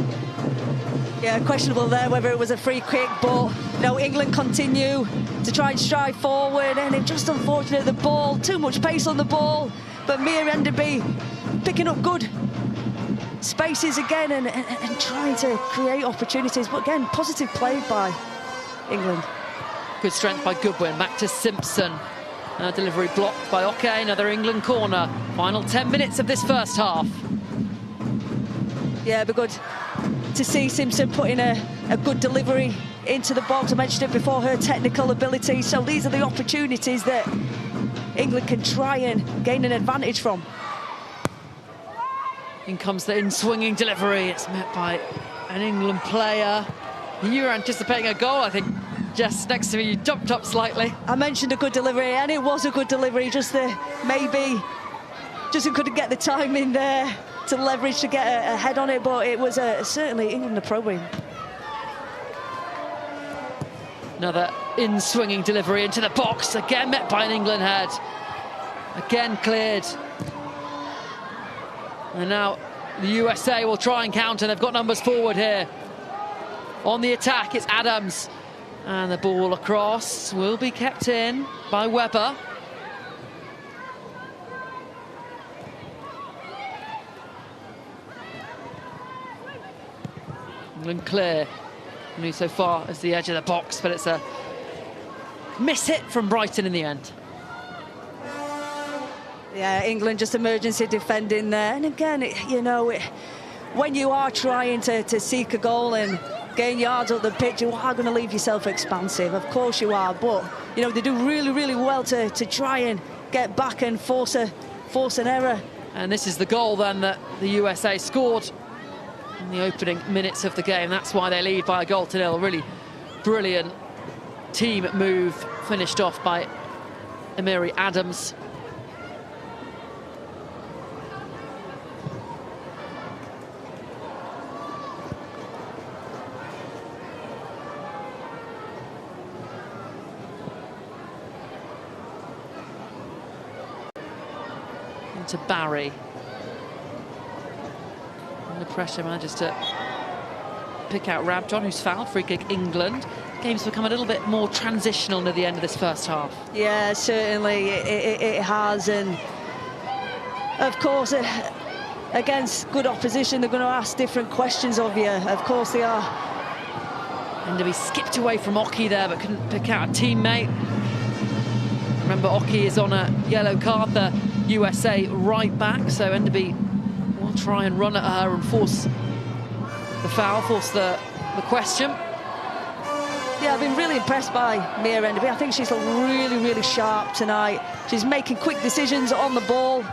Yeah, questionable there whether it was a free kick, but no, England continue to try and strive forward, and it's just unfortunate the ball, too much pace on the ball, but Mia Enderby picking up good spaces again and trying to create opportunities, but again, positive play by England. Good strength by Goodwin, back to Simpson. Delivery blocked by Oke, another England corner. Final 10 minutes of this first half. Yeah, it'd be good to see Simpson putting a good delivery into the box. I mentioned it before, her technical ability. So these are the opportunities that England can try and gain an advantage from. In comes the in-swinging delivery. It's met by an England player. You were anticipating a goal, I think. Jess, next to me, you jumped up slightly. I mentioned a good delivery, and it was a good delivery. Just maybe just couldn't get the timing there to leverage to get a head on it, but it was certainly England are probing. Another in-swinging delivery into the box, again met by an England head. Again cleared. And now the USA will try and counter. They've got numbers forward here. On the attack, it's Adams. And the ball across will be kept in by Webber. England clear. Only so far as the edge of the box, but it's a miss hit from Brighton in the end. Yeah, England just emergency defending there. And again, you know, when you are trying to seek a goal and gain yards up the pitch, you are going to leave yourself expansive. Of course you are, but, you know, they do really, really well to try and get back and force an error. And this is the goal then that the USA scored in the opening minutes of the game. That's why they lead by a goal to nil. Really brilliant team move, finished off by Emiri Adams. Into Barry. Under pressure, manages to pick out Rabjon, who's fouled. Free kick England. Game's become a little bit more transitional near the end of this first half. Yeah, certainly it has, and of course against good opposition they're going to ask different questions of you. Of course they are. Enderby skipped away from Oki there, but couldn't pick out a teammate. Remember, Oki is on a yellow card, the USA right back, so Enderby will try and run at her and force the foul, force the question. Yeah, I've been really impressed by Mia Enderby. I think she's really, really sharp tonight. She's making quick decisions on the ball.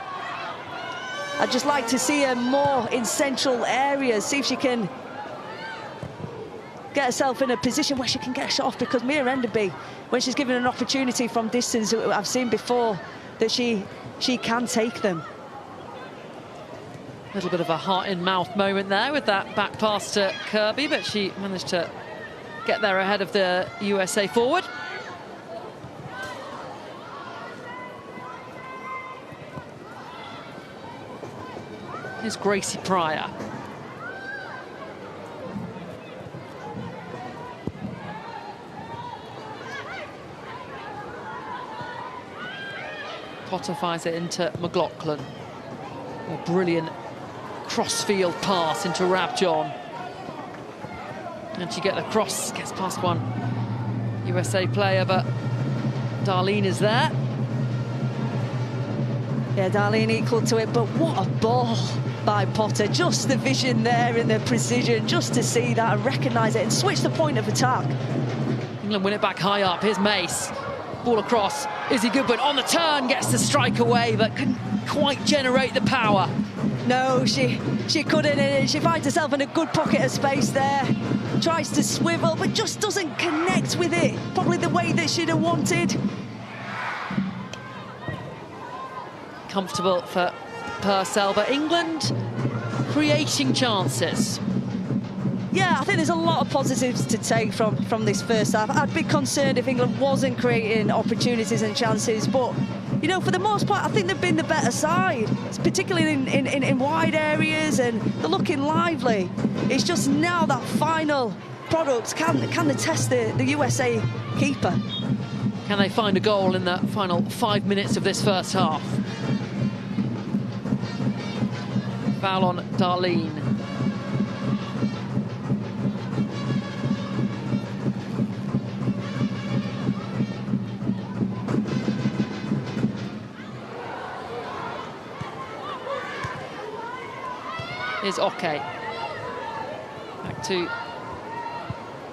I'd just like to see her more in central areas, see if she can get herself in a position where she can get a shot off, because Mia Enderby, when she's given an opportunity from distance, I've seen before that she can take them. A little bit of a heart-in-mouth moment there with that back pass to Kirby, but she managed to get there ahead of the USA forward. Here's Gracie Pryor. Potter fires it into McLaughlin. A brilliant cross-field pass into Rabjon. And she gets across, gets past one USA player, but Darlene is there. Yeah, Darlene equal to it, but what a ball by Potter. Just the vision there and the precision, just to see that and recognise it and switch the point of attack. England win it back high up. Here's Mace. Ball across. Izzy Goodwin on the turn, gets the strike away, but couldn't quite generate the power. No, she couldn't, and she finds herself in a good pocket of space there. Tries to swivel, but just doesn't connect with it, probably the way that she'd have wanted. Comfortable for Purcell, but England creating chances. Yeah, I think there's a lot of positives to take from this first half. I'd be concerned if England wasn't creating opportunities and chances, but, you know, for the most part, I think they've been the better side, particularly in wide areas, and they're looking lively. It's just now that final product, can they test the USA keeper? Can they find a goal in the final 5 minutes of this first half? Foul on Darlene. Here's Oke. Back to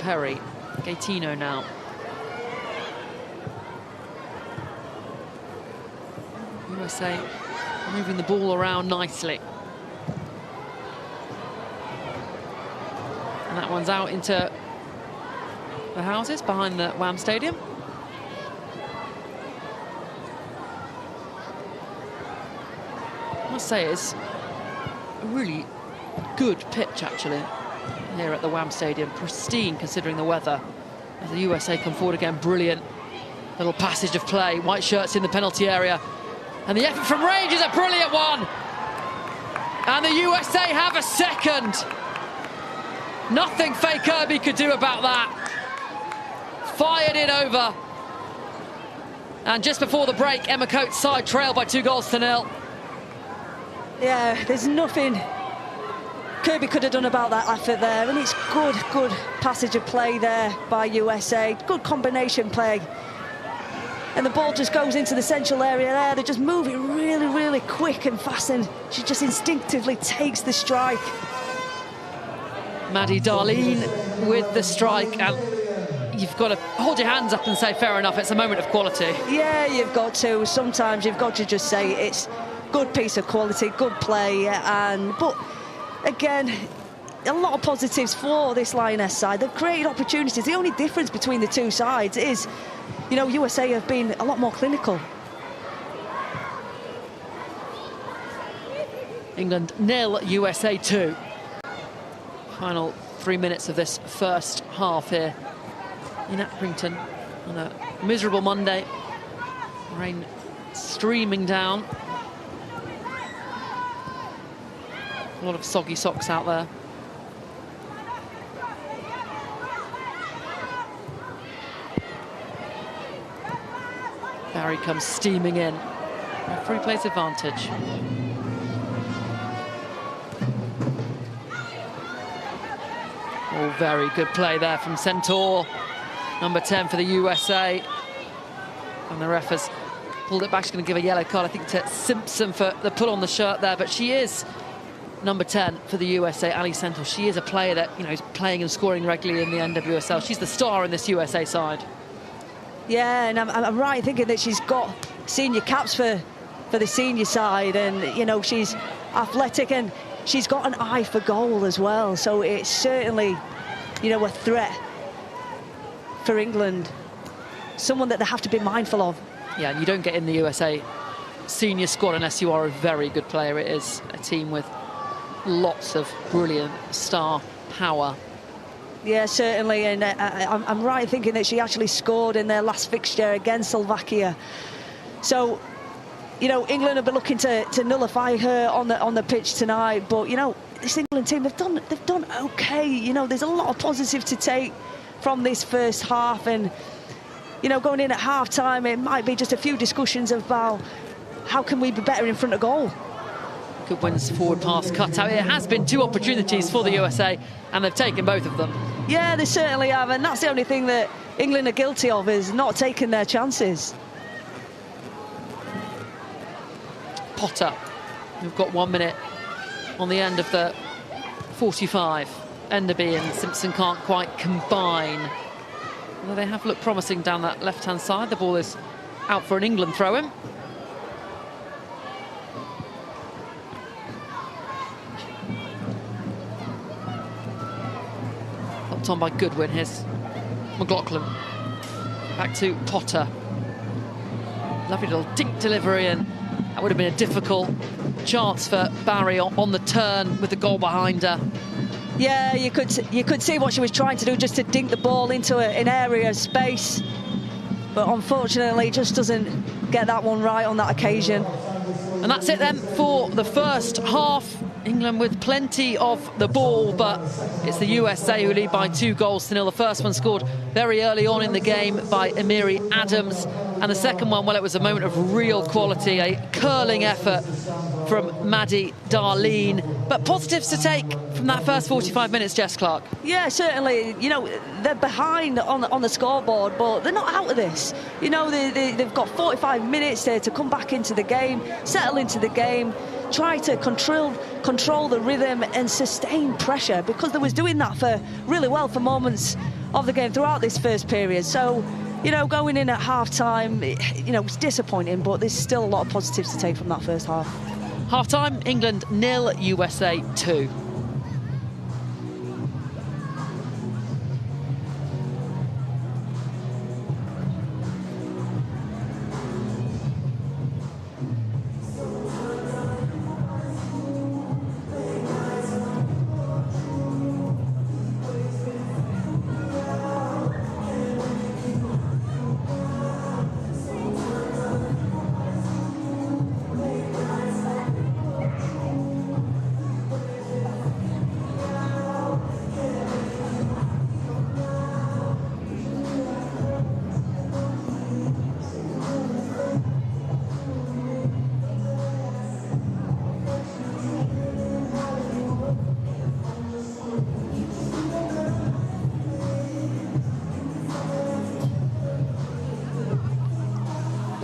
Perry. Gaetino now. USA moving the ball around nicely. And that one's out into the houses behind the WAM Stadium. I must say it's a really good pitch actually here at the WAM Stadium, pristine considering the weather. As the USA come forward again, brilliant little passage of play, white shirts in the penalty area, and the effort from range is a brilliant one, and the USA have a second. Nothing Faye Kirby could do about that. Fired it over, and just before the break, Emma Coates side trailed by 2-0. Yeah, there's nothing Kirby could have done about that effort there, and it's good passage of play there by USA, good combination play, and the ball just goes into the central area there. They're just moving really quick and fast, and she just instinctively takes the strike. Maddie Darlene with the strike, and you've got to hold your hands up and say fair enough, it's a moment of quality. Yeah, you've got to. Sometimes you've got to just say it's good piece of quality, good play, but again, a lot of positives for this Lioness side. They've created opportunities. The only difference between the two sides is, you know, USA have been a lot more clinical. England 0, USA 2. Final 3 minutes of this first half here in Accrington on a miserable Monday. Rain streaming down. A lot of soggy socks out there. Barry comes steaming in. Referee plays advantage. Oh, very good play there from Centaur, number 10 for the USA. And the ref has pulled it back. She's going to give a yellow card, I think, to Simpson for the pull on the shirt there. But she is number 10 for the USA, Ali Centaur. She is a player that, you know, is playing and scoring regularly in the NWSL. She's the star in this USA side. Yeah, and I'm right in thinking that she's got senior caps for the senior side, and, you know, she's athletic and she's got an eye for goal as well. So it's certainly, you know, a threat for England. Someone that they have to be mindful of. Yeah, and you don't get in the USA senior squad unless you are a very good player. It is a team with lots of brilliant star power. Yeah, certainly, and I'm right in thinking that she actually scored in their last fixture against Slovakia. So, you know, England will be looking to nullify her on the pitch tonight. But, you know, this England team, they've done okay. You know, there's a lot of positive to take from this first half, and, you know, going in at half-time, it might be just a few discussions about how can we be better in front of goal. Good wins forward pass cut out. It has been 2 opportunities for the USA, and they've taken both of them. Yeah, they certainly have, and that's the only thing that England are guilty of, is not taking their chances. Potter, we've got 1 minute on the end of the 45. Enderby and Simpson can't quite combine. Although they have looked promising down that left-hand side. The ball is out for an England throw-in. Popped on by Goodwin. Here's McLaughlin. Back to Potter. Lovely little dink delivery, and that would have been a difficult chance for Barry on the turn with the goal behind her. Yeah, you could see what she was trying to do, just to dink the ball into an area of space. But unfortunately, just doesn't get that one right on that occasion. And that's it then for the first half. England with plenty of the ball, but it's the USA who lead by 2-0. The first one scored very early on in the game by Amiri Adams, and the second one, well, it was a moment of real quality, a curling effort from Maddie Darlene. But positives to take from that first 45 minutes, Jess Clark. Yeah, certainly. You know, they're behind on the scoreboard, but they're not out of this. You know, they've got 45 minutes there to come back into the game, settle into the game, try to control the rhythm and sustain pressure, because they was doing that for really well for moments of the game throughout this first period. So, you know, going in at half-time, you know, it's disappointing, but there's still a lot of positives to take from that first half. Half-time, England 0, USA 2.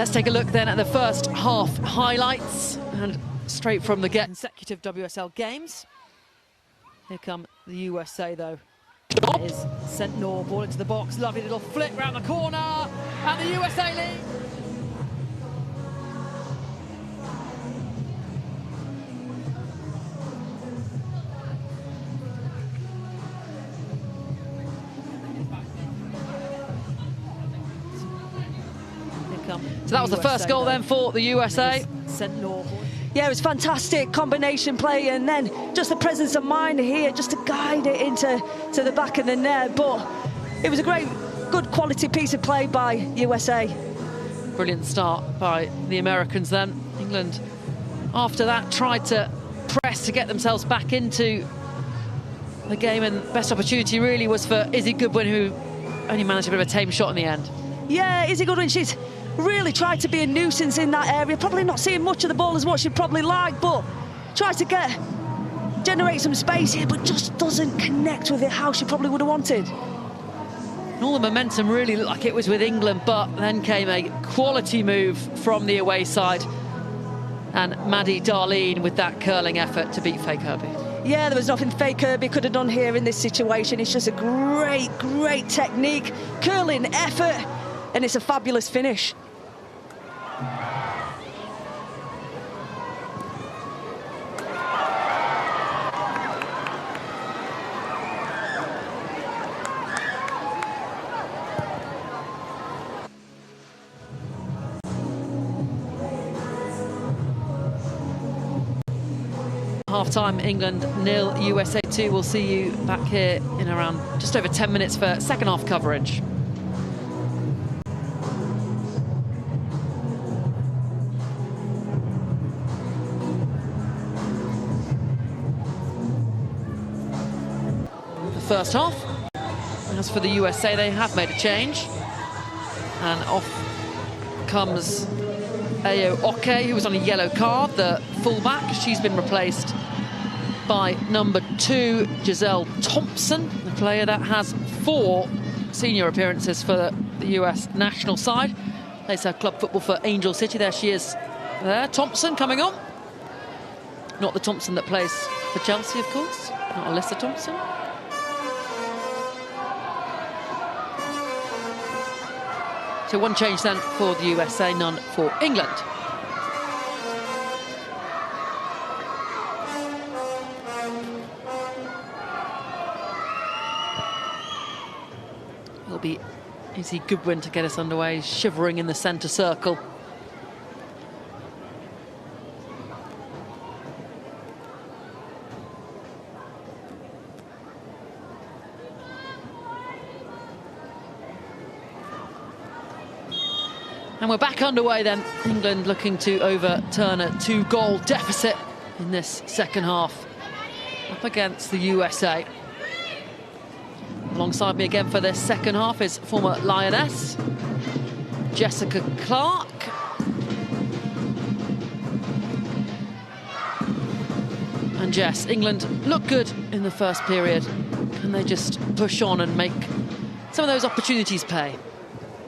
Let's take a look then at the first half highlights, and straight from the get. Consecutive WSL games. Here come the USA though. It is Sentinel, ball into the box, lovely little flick round the corner, and the USA lead. So that was the first goal then for the USA. Yeah, it was fantastic combination play, and then just the presence of mind here just to guide it into the back of the net. But it was a good quality piece of play by USA. Brilliant start by the Americans then. England, after that, tried to press to get themselves back into the game, and best opportunity really was for Izzy Goodwin, who only managed a bit of a tame shot in the end. Yeah, Izzy Goodwin, she's really tried to be a nuisance in that area, probably not seeing much of the ball as what she'd probably like, but tries to generate some space here, but just doesn't connect with it how she probably would have wanted. And all the momentum really looked like it was with England, but then came a quality move from the away side, and Maddie Darlene with that curling effort to beat Faye Kirby. Yeah, there was nothing Faye Kirby could have done here in this situation. It's just a great technique, curling effort, and it's a fabulous finish. Half-time, England 0, USA 2. We'll see you back here in around just over 10 minutes for second half coverage. The first half. As for the USA, they have made a change. And off comes Ayo Oke, who was on a yellow card, the fullback. She's been replaced by number 2, Giselle Thompson, the player that has 4 senior appearances for the US national side. Plays her club football for Angel City. There she is there. Thompson coming on. Not the Thompson that plays for Chelsea, of course. Not Alyssa Thompson. So one change then for the USA, none for England. It'll be Izzy Goodwin to get us underway, shivering in the centre circle. And we're back underway then. England looking to overturn a 2-goal deficit in this second half up against the USA. Alongside me again for this second half is former Lioness, Jessica Clark. And Jess, England look good in the first period. Can they just push on and make some of those opportunities pay?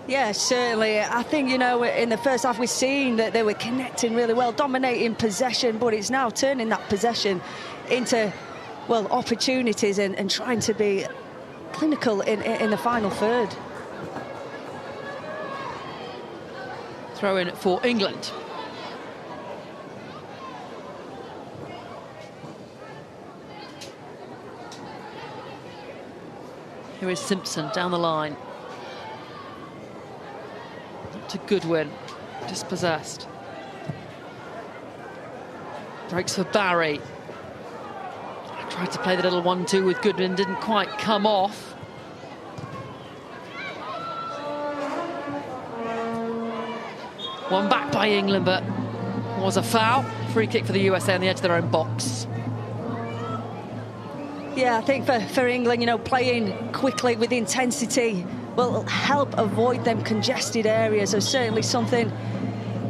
Yeah, certainly. I think, you know, in the first half we've seen that they were connecting really well, dominating possession, but it's now turning that possession into, well, opportunities and trying to be clinical in the final third. Throw in for England. Here is Simpson down the line. To Goodwin, dispossessed. Breaks for Barry. Tried to play the little 1-2 with Goodwin, didn't quite come off. One back by England, but was a foul. Free kick for the USA on the edge of their own box. Yeah, I think for England, you know, playing quickly with intensity will help avoid them congested areas. So certainly something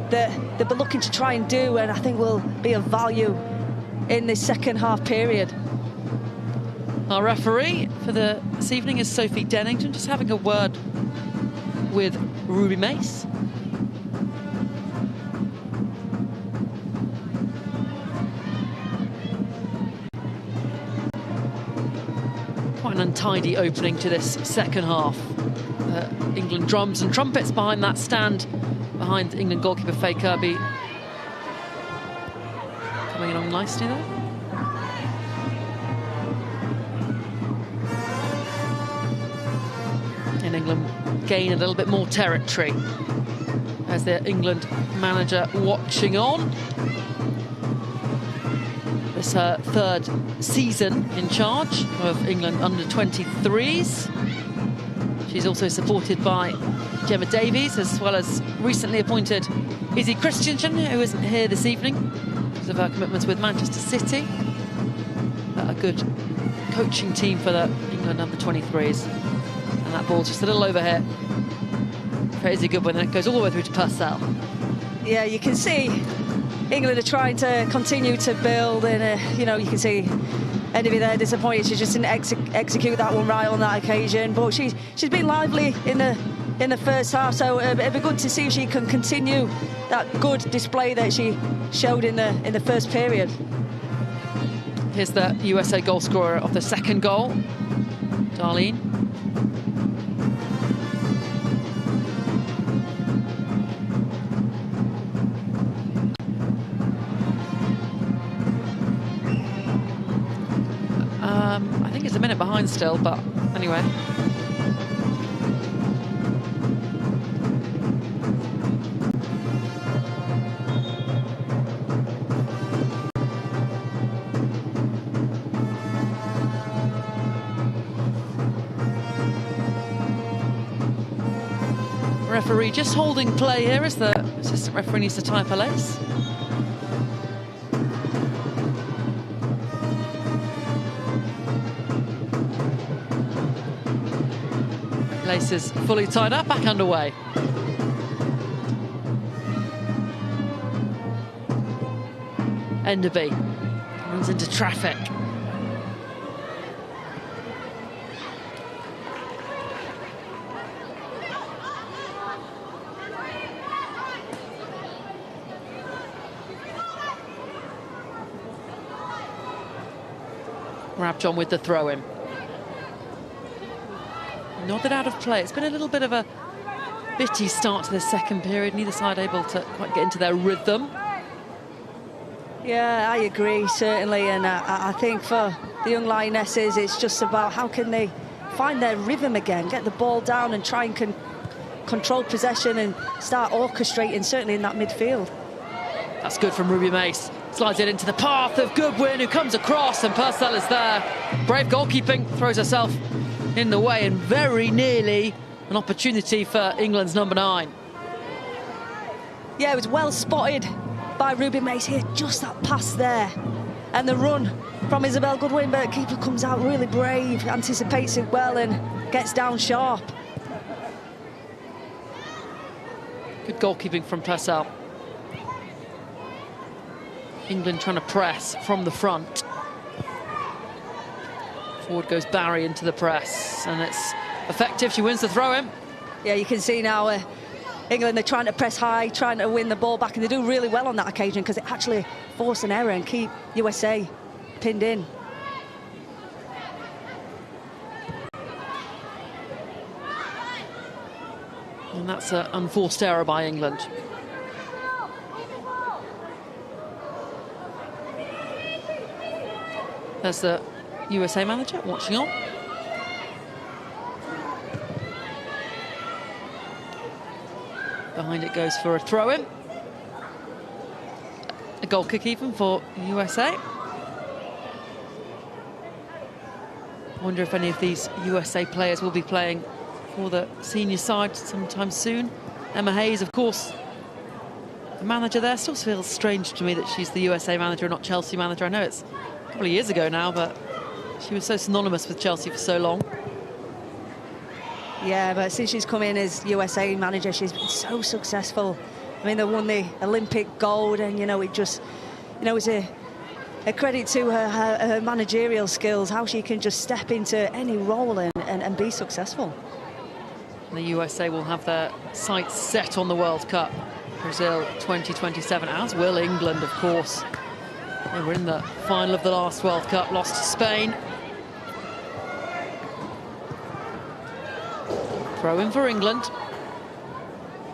that they'll be looking to try and do, and I think will be of value in this second half period. Our referee for this evening is Sophie Dennington, just having a word with Ruby Mace. untidy opening to this second half. England drums and trumpets behind that stand, behind England goalkeeper Faye Kirby. Coming along nicely there. And England gain a little bit more territory as their England manager watching on. This is her third season in charge of England under-23s. She's also supported by Gemma Davies, as well as recently appointed Izzy Christiansen, who isn't here this evening because of her commitments with Manchester City. A good coaching team for the England under-23s. And that ball's just a little over here for Izzy Goodwin, and it goes all the way through to Purcell. Yeah, you can see England are trying to continue to build, and you know, you can see Enderby there disappointed. She just didn't execute that one right on that occasion, but she's been lively in the first half, so it'd be good to see if she can continue that good display that she showed in the first period. Here's the USA goal scorer of the second goal, Darlene. I think it's a minute behind still, but anyway. Referee just holding play here as the assistant referee needs to tie up her lace. Laces fully tied up, back underway. Enderby runs into traffic. Rabjohn with the throw-in. Nodded out of play. It's been a little bit of a bitty start to the second period. Neither side able to quite get into their rhythm. Yeah, I agree, certainly. And I think for the young Lionesses, it's just about how can they find their rhythm again, get the ball down and try and control possession and start orchestrating, certainly in that midfield. That's good from Ruby Mace. Slides it into the path of Goodwin, who comes across, and Purcell is there. Brave goalkeeping, throws herself in the way, and very nearly an opportunity for England's number 9. Yeah, it was well spotted by Ruby Mace here, just that pass there. And the run from Isabel Goodwin, but keeper comes out really brave, anticipates it well and gets down sharp. Good goalkeeping from Purcell. England trying to press from the front. Forward goes Barry into the press, and it's effective. She wins the throw-in. Yeah, you can see now England are trying to press high, trying to win the ball back, and they do really well on that occasion because it actually force an error and keep USA pinned in. And that's an unforced error by England. There's the USA manager watching on. Behind it goes for a throw-in. A goal kick even for USA. I wonder if any of these USA players will be playing for the senior side sometime soon. Emma Hayes, of course, the manager there. Still feels strange to me that she's the USA manager and not Chelsea manager. I know it's a couple of years ago now, but she was so synonymous with Chelsea for so long. Yeah, but since she's come in as USA manager, she's been so successful. I mean, they won the Olympic gold, and, you know, it just, you know, it's a credit to her managerial skills, how she can just step into any role and be successful. The USA will have their sights set on the World Cup, Brazil 2027, as will England, of course. They were in the final of the last World Cup, lost to Spain. Throw in for England.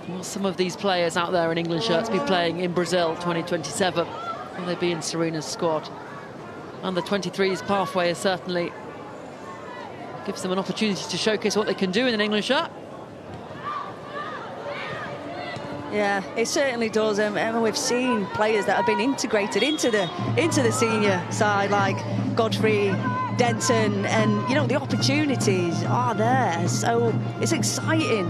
Will some of these players out there in England shirts be playing in Brazil 2027? Will they be in Serena's squad? Under 23's pathway is certainly gives them an opportunity to showcase what they can do in an England shirt. Yeah, it certainly does. And we've seen players that have been integrated into the senior side, like Godfrey, Denton, and you know the opportunities are there. So it's exciting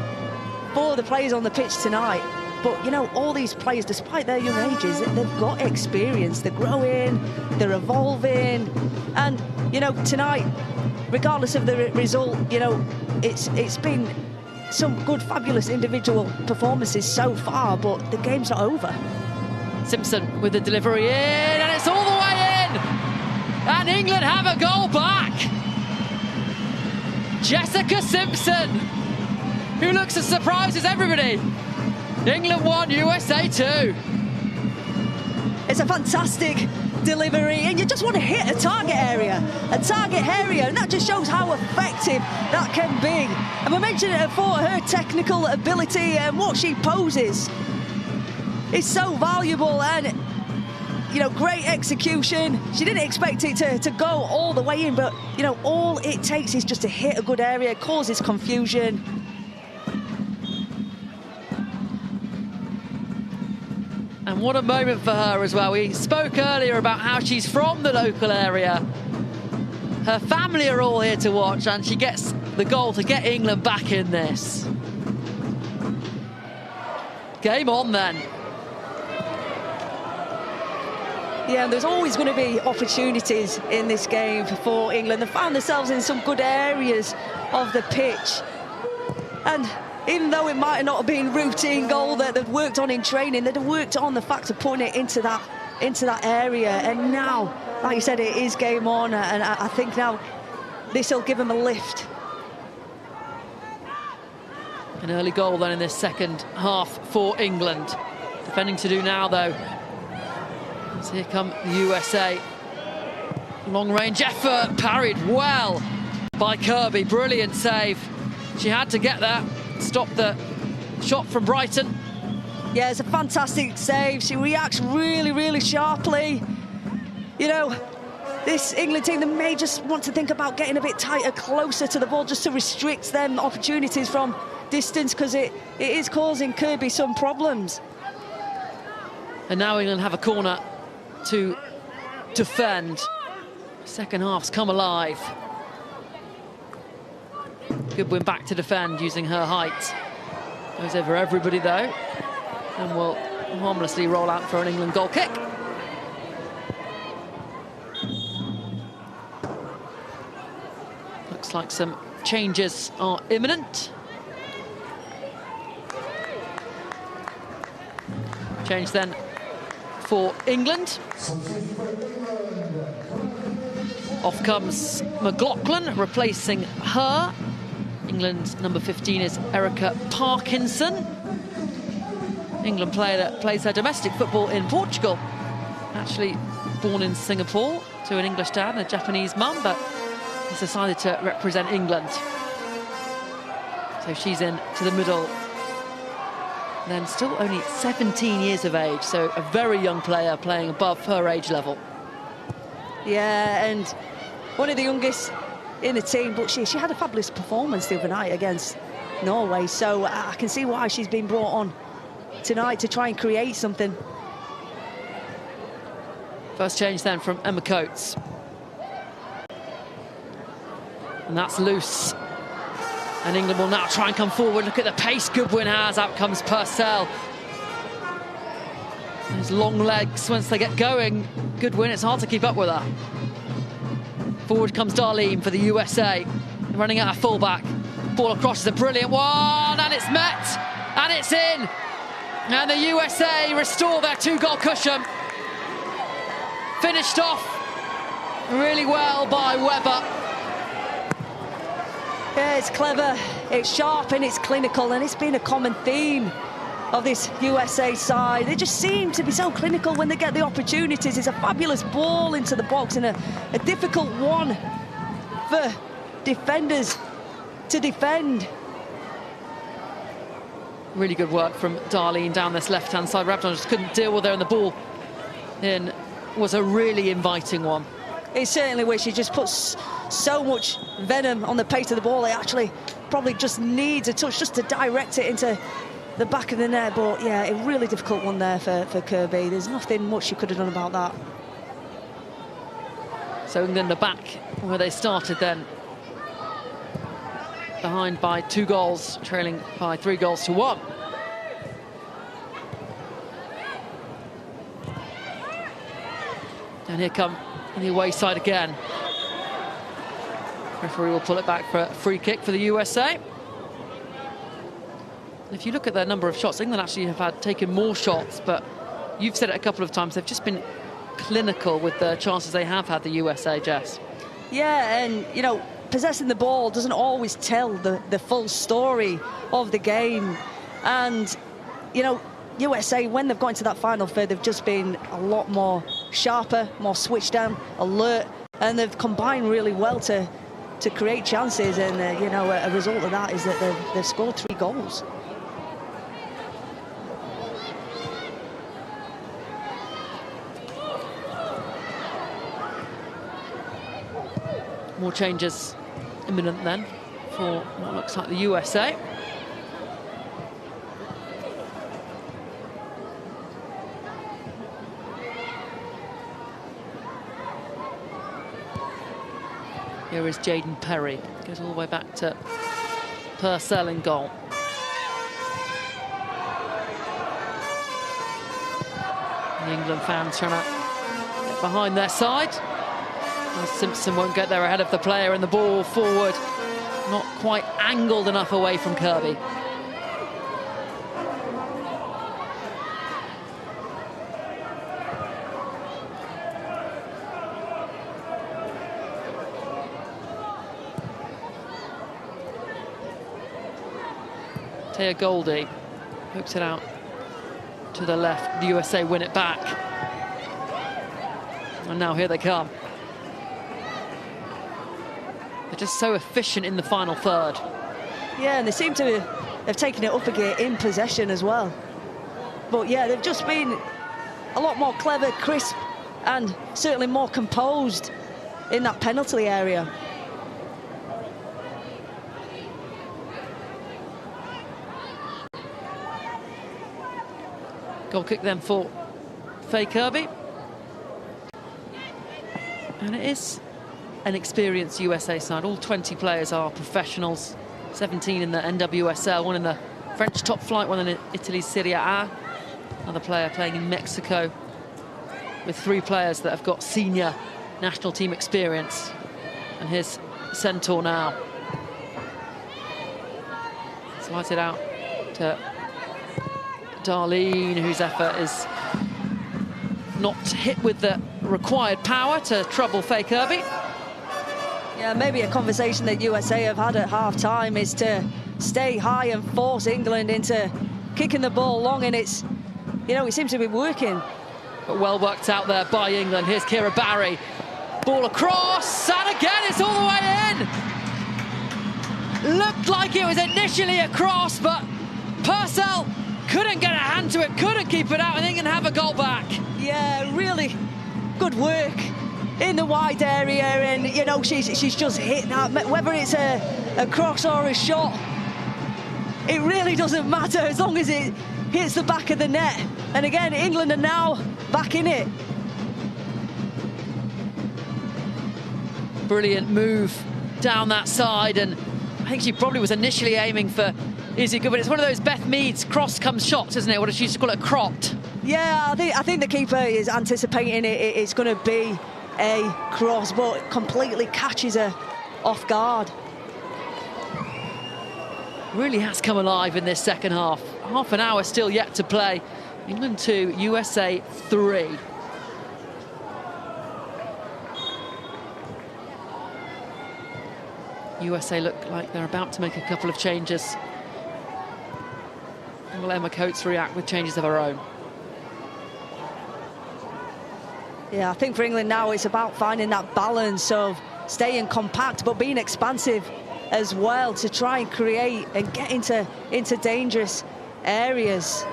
for the players on the pitch tonight. But you know, all these players, despite their young ages, they've got experience. They're growing, they're evolving, and you know, tonight, regardless of the result, you know, it's been some good, fabulous individual performances so far, but the game's not over. Simpson with the delivery in, and it's all the way in! And England have a goal back! Jessica Simpson, who looks as surprised as everybody. England 1, USA 2. It's a fantastic delivery, and you just want to hit a target area, and that just shows how effective that can be. And we mentioned it before, her technical ability and what she poses is so valuable, and you know, great execution. She didn't expect it to go all the way in, but you know, all it takes is just to hit a good area, causes confusion. And what a moment for her as well. We spoke earlier about how she's from the local area. Her family are all here to watch, and she gets the goal to get England back in this. Game on then. Yeah, there's always going to be opportunities in this game for England. They found themselves in some good areas of the pitch. And even though it might have not been routine goal that they'd worked on in training, they'd have worked on the fact of putting it into that area. And now, like you said, it is game on, and I think now this will give them a lift. An early goal then in this second half for England. Defending to do now, though. So here come the USA. Long-range effort, parried well by Kirby. Brilliant save. She had to get there. Stop the shot from Brighton. Yeah, it's a fantastic save. She reacts really, really sharply. You know, this England team, they may just want to think about getting a bit tighter, closer to the ball, just to restrict them opportunities from distance, because it is causing Kirby some problems. And now England have a corner to defend. Second half's come alive. Good win back to defend using her height. Goes over everybody though, and will harmlessly roll out for an England goal kick. Looks like some changes are imminent. Change then for England. Off comes McLaughlin, replacing her. England's number 15 is Erica Parkinson. England player that plays her domestic football in Portugal. Actually born in Singapore to an English dad and a Japanese mum, but has decided to represent England. So she's in to the middle. And then still only 17 years of age, so a very young player playing above her age level. Yeah, and one of the youngest in the team, but she had a fabulous performance the other night against Norway, so I can see why she's been brought on tonight to try and create something. First change then from Emma Coates. And that's loose. And England will now try and come forward. Look at the pace Goodwin has. Out comes Purcell. Those long legs, once they get going, Goodwin, it's hard to keep up with her. Forward comes Darlene for the USA. Running out of fullback. Ball across is a brilliant one, and it's met, and it's in. And the USA restore their 2-goal cushion. Finished off really well by Webber. Yeah, it's clever, it's sharp, and it's clinical, and it's been a common theme of this USA side. They just seem to be so clinical when they get the opportunities. It's a fabulous ball into the box, and a difficult one for defenders to defend. Really good work from Darlene down this left-hand side. Rabdon just couldn't deal with her, and the ball in was a really inviting one. It certainly was. She just puts so much venom on the pace of the ball. It actually probably just needs a touch just to direct it into the back of the net. But yeah, a really difficult one there for Kirby. There's nothing much she could have done about that. So England are back where they started then. Behind by 2 goals, trailing by 3 goals to 1. And here come the away side again. Referee will pull it back for a free kick for the USA. And if you look at their number of shots, England actually have taken more shots, but you've said it a couple of times, they've just been clinical with the chances they have had, the USA, Jess. Yeah, and, you know, possessing the ball doesn't always tell the full story of the game. And, you know, USA, when they've got into that final third, they've just been a lot more sharper, more switched on, alert, and they've combined really well to create chances. And, you know, a result of that is that they've scored 3 goals. More changes imminent then for what looks like the USA. Here is Jaden Perry. Goes all the way back to Purcell in goal. The England fans trying to get behind their side. Simpson won't get there ahead of the player, and the ball forward not quite angled enough away from Kirby. Taya Goldie hooks it out to the left. The USA win it back. And now here they come. Just so efficient in the final third. Yeah, and they seem to have taken it up again in possession as well. But yeah, they've just been a lot more clever, crisp, and certainly more composed in that penalty area. Goal kick then for Faye Kirby. And it is an experienced USA side. All 20 players are professionals, 17 in the NWSL, 1 in the French top flight, 1 in Italy's Serie A, another player playing in Mexico, with 3 players that have got senior national team experience. And here's Centaur now. Slides it out to Darlene, whose effort is not hit with the required power to trouble Faye Kirby. Yeah, maybe a conversation that USA have had at half-time is to stay high and force England into kicking the ball long, and it's, you know, it seems to be working. But well worked out there by England. Here's Kira Barry. Ball across, and again it's all the way in. Looked like it was initially a cross, but Purcell couldn't get a hand to it, couldn't keep it out, and England have a goal back. Yeah, really good work in the wide area, and you know, she's just hit that. Whether it's a cross or a shot, it really doesn't matter as long as it hits the back of the net. And again, England are now back in it. Brilliant move down that side, and I think she probably was initially aiming for Izzy Good, but it's one of those Beth Mead's cross comes shots, isn't it? What does she used to call it, cropped? Yeah, I think the keeper is anticipating it's going to be a cross, but completely catches her off guard. Really has come alive in this second half. Half an hour still yet to play. England 2, USA 3. USA look like they're about to make a couple of changes. Will Emma Coates react with changes of her own? Yeah, I think for England now it's about finding that balance of staying compact but being expansive as well to try and create and get into dangerous areas.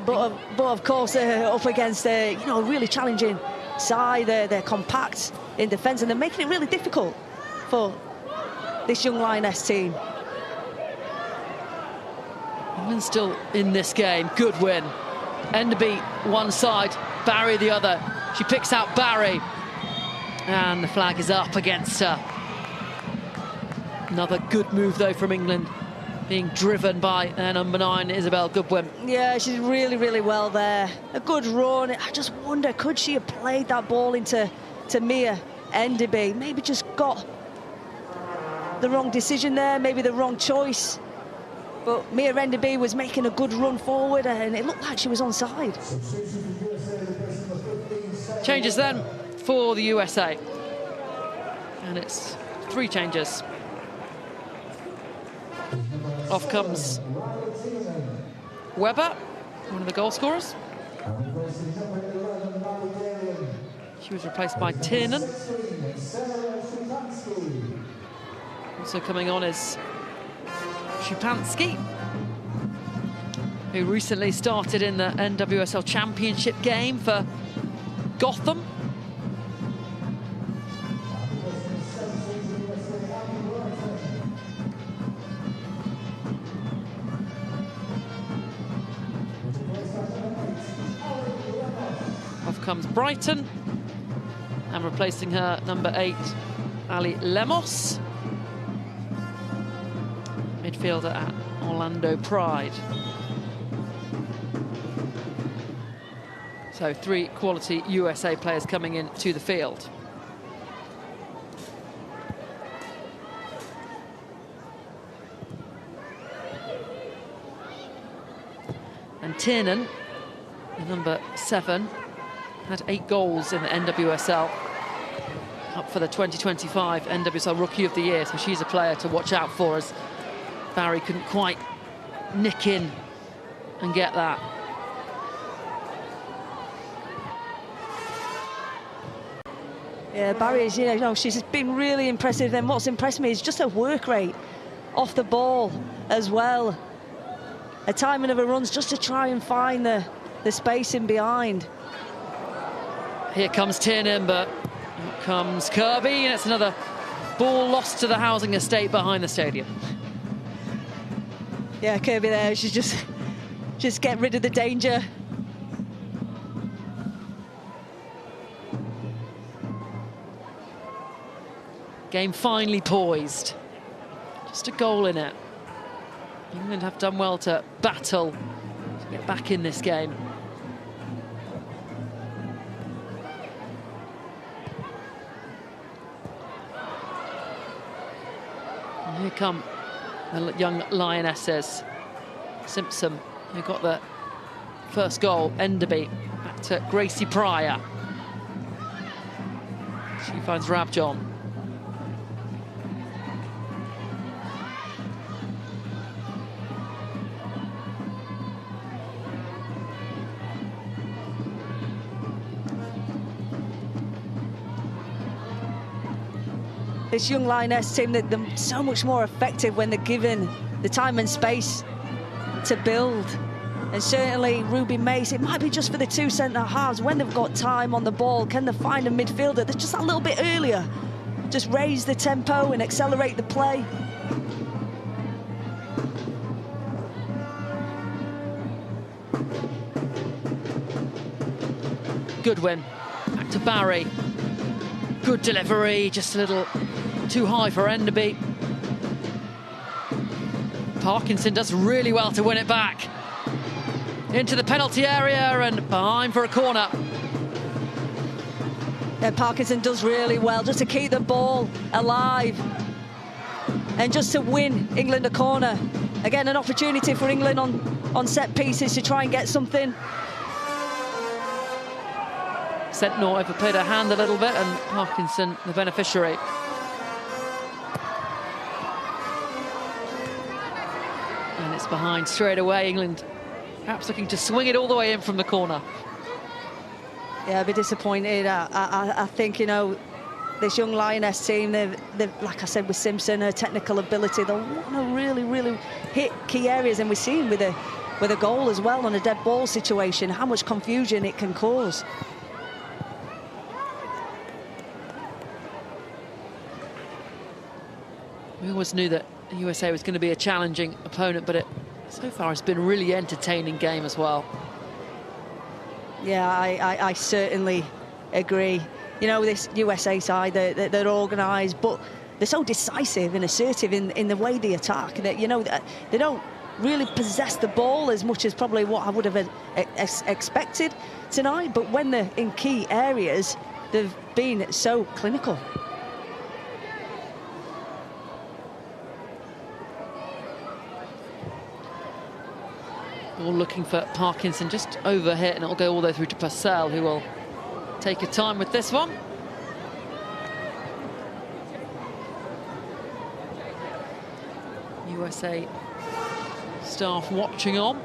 But of course, they're up against a really challenging side. They're compact in defence, and they're making it really difficult for this young Lioness team. England still in this game. Good win. Enderby one side, Barry the other. She picks out Barry, and the flag is up against her. Another good move though from England, being driven by their number 9, Isabel Goodwin. Yeah, she's really, really well there. A good run. I just wonder, could she have played that ball into Mia Enderby? Maybe just got the wrong decision there, maybe the wrong choice. But Mia Enderby was making a good run forward, and it looked like she was onside. Changes then for the USA. And it's 3 changes. Off comes Weber, one of the goal scorers. She was replaced by Tiernan. Also coming on is Szupanski, who recently started in the NWSL Championship game for Gotham. Off comes Brighton, and replacing her, number 8, Ali Lemos, midfielder at Orlando Pride. So 3 quality USA players coming in to the field. And Tiernan, the number 7, had 8 goals in the NWSL, up for the 2025 NWSL Rookie of the Year, so she's a player to watch out for, as Barry couldn't quite nick in and get that. Yeah, Barry is, she's been really impressive, and what's impressed me is just her work rate off the ball as well. Her timing of her runs just to try and find the space in behind. Here comes Tiernan, but out comes Kirby, and it's another ball lost to the housing estate behind the stadium. Yeah, Kirby there, she's just get rid of the danger. Game finally poised. Just a goal in it. England have done well to battle to get back in this game. And here come the young Lionesses. Simpson, who got the first goal. Enderby back to Gracie Pryor. She finds Rabjohn. This young Lioness team, they're so much more effective when they're given the time and space to build. And certainly Ruby Mace, it might be just for the 2 centre-halves, when they've got time on the ball, can they find a midfielder that's just a little bit earlier? Just raise the tempo and accelerate the play. Goodwin, back to Barry. Good delivery, just a little too high for Enderby. Parkinson does really well to win it back. Into the penalty area and behind for a corner. Yeah, Parkinson does really well just to keep the ball alive and just to win England a corner. Again, an opportunity for England on set pieces to try and get something. Sentnor overplayed her hand a little bit, and Parkinson the beneficiary. And it's behind straight away. England perhaps looking to swing it all the way in from the corner. Yeah, I'd be disappointed. I think, they're this young Lioness team. They've, like I said, with Simpson, her technical ability, they'll want to really hit key areas, and we're seeing with a goal as well on a dead ball situation how much confusion it can cause. We always knew that the USA was going to be a challenging opponent, but so far it's been a really entertaining game as well. Yeah, I certainly agree. You know, this USA side, they're organised, but they're so decisive and assertive in the way they attack that, you know, they don't really possess the ball as much as probably what I would have expected tonight. But when they're in key areas, they've been so clinical. All looking for Parkinson just overhit, and it'll go all the way through to Purcell, who will take her time with this one. USA staff watching on.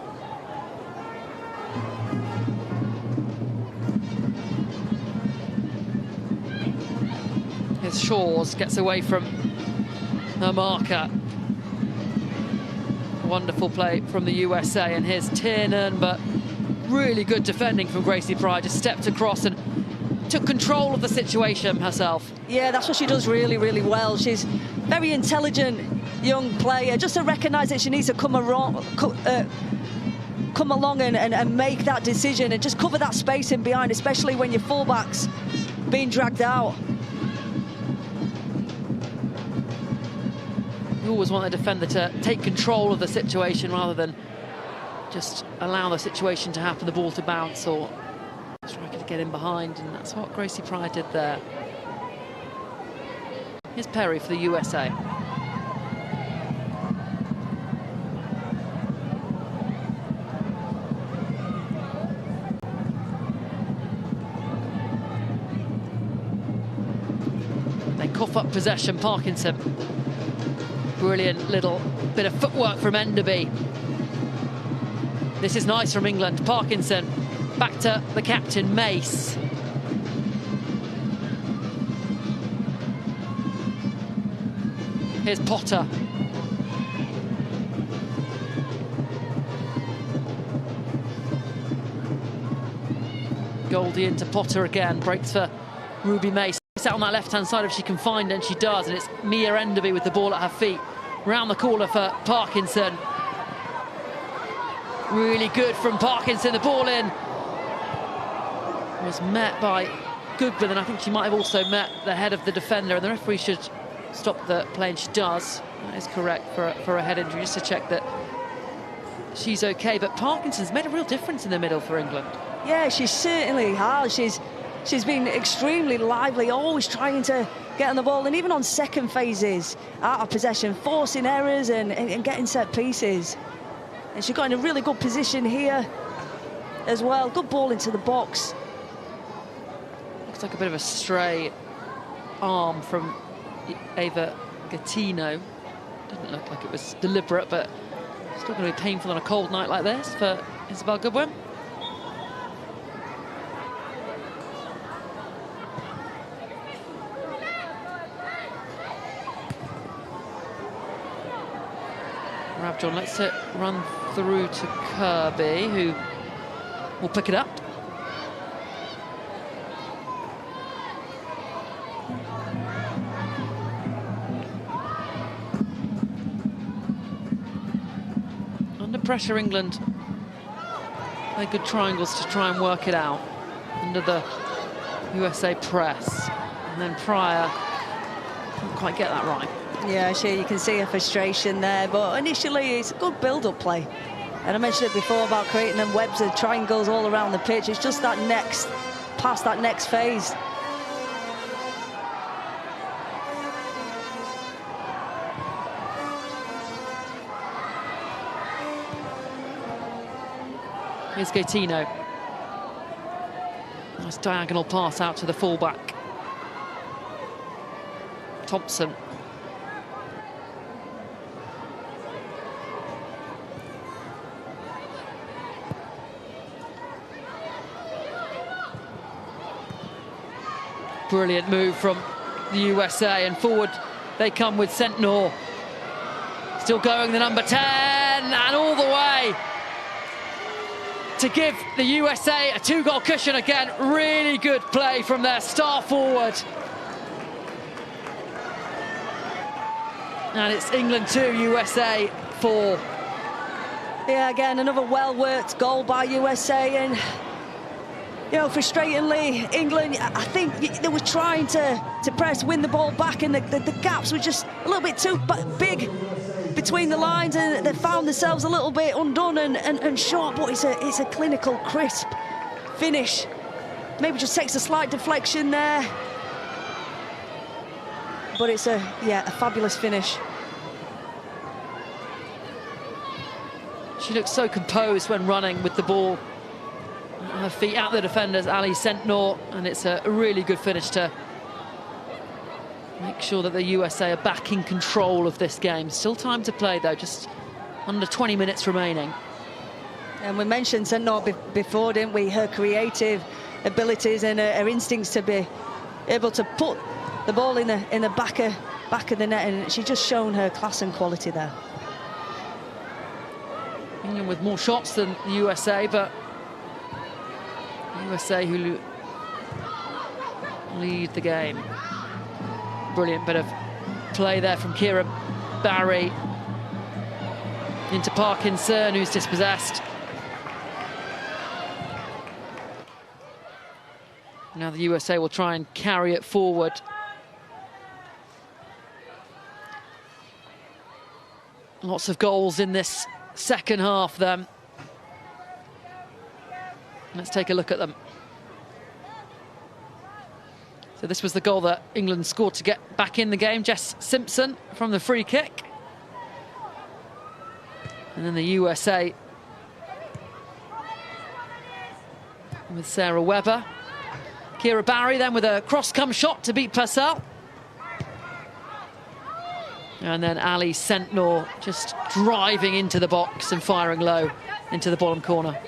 Here's Shawes, gets away from her marker. Wonderful play from the USA, and here's Tiernan, but really good defending from Gracie Pride. Just stepped across and took control of the situation herself. Yeah, that's what she does really well. She's very intelligent young player, just to recognise that she needs to come along and make that decision and just cover that space in behind, especially when your fullback's being dragged out. You always want the defender to take control of the situation rather than just allow the situation to happen, the ball to bounce, or striker to get in behind, and that's what Gracie Pride did there. Here's Perry for the USA. They cough up possession, Parkinson. Brilliant little bit of footwork from Enderby. This is nice from England. Parkinson back to the captain, Mace. Here's Potter. Goldie into Potter again, breaks for Ruby Mace. Out on that left-hand side if she can find it, and she does, and it's Mia Enderby with the ball at her feet. Round the corner for Parkinson. Really good from Parkinson, the ball in. Was met by Goodwin, and I think she might have also met the head of the defender, and the referee should stop the play, and she does. That is correct for a head injury, just to check that she's okay. But Parkinson's made a real difference in the middle for England. Yeah, she certainly has. She's been extremely lively, always trying to get on the ball, and even on second phases, out of possession, forcing errors and getting set pieces. And she got in a really good position here as well. Good ball into the box. Looks like a bit of a stray arm from Ava Gattino. Didn't look like it was deliberate, but still going to be painful on a cold night like this for Isabel Goodwin. Rabjohn lets it run through to Kirby, who will pick it up. Under pressure, England play good triangles to try and work it out under the USA press. And then Pryor couldn't quite get that right. Yeah, sure, you can see her frustration there, but initially it's a good build-up play. And I mentioned it before about creating them webs of triangles all around the pitch. It's just that next, past that next phase. Here's Gaetino. Nice diagonal pass out to the fullback. Thompson. Brilliant move from the USA, and forward they come with Sentinel. Still going, the number 10, and all the way to give the USA a 2-goal cushion again. Really good play from their star forward. And it's England 2, USA 4. Yeah, again, another well-worked goal by USA, and, you know, frustratingly, England, I think they were trying to press, win the ball back, and the gaps were just a little bit too big between the lines, and they found themselves a little bit undone and short, but it's a clinical, crisp finish. Maybe just takes a slight deflection there, but it's a fabulous finish. She looks so composed when running with the ball. Her feet out the defenders, Ali Sentinel, and it's a really good finish to make sure that the USA are back in control of this game. Still time to play, though, just under 20 minutes remaining. And we mentioned Sentinel before, didn't we? Her creative abilities and her instincts to be able to put the ball in the back of the net, and she's just shown her class and quality there. England with more shots than the USA, but the USA who lead the game. Brilliant bit of play there from Kira Barry into Parkinson, who's dispossessed. Now the USA will try and carry it forward. Lots of goals in this second half then. Let's take a look at them. So this was the goal that England scored to get back in the game. Jess Simpson from the free kick. And then the USA with Sarah Webber. Kira Barry then with a cross-come shot to beat Purcell. And then Ali Sentinel just driving into the box and firing low into the bottom corner.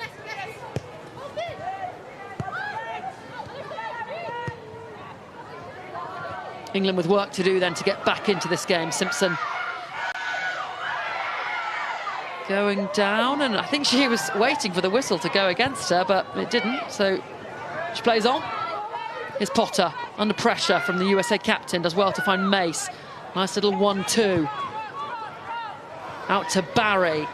England with work to do then to get back into this game. Simpson going down, and I think she was waiting for the whistle to go against her, but it didn't, so she plays on. Here's Potter under pressure from the USA captain, does well to find Mace. Nice little 1-2. Out to Barry.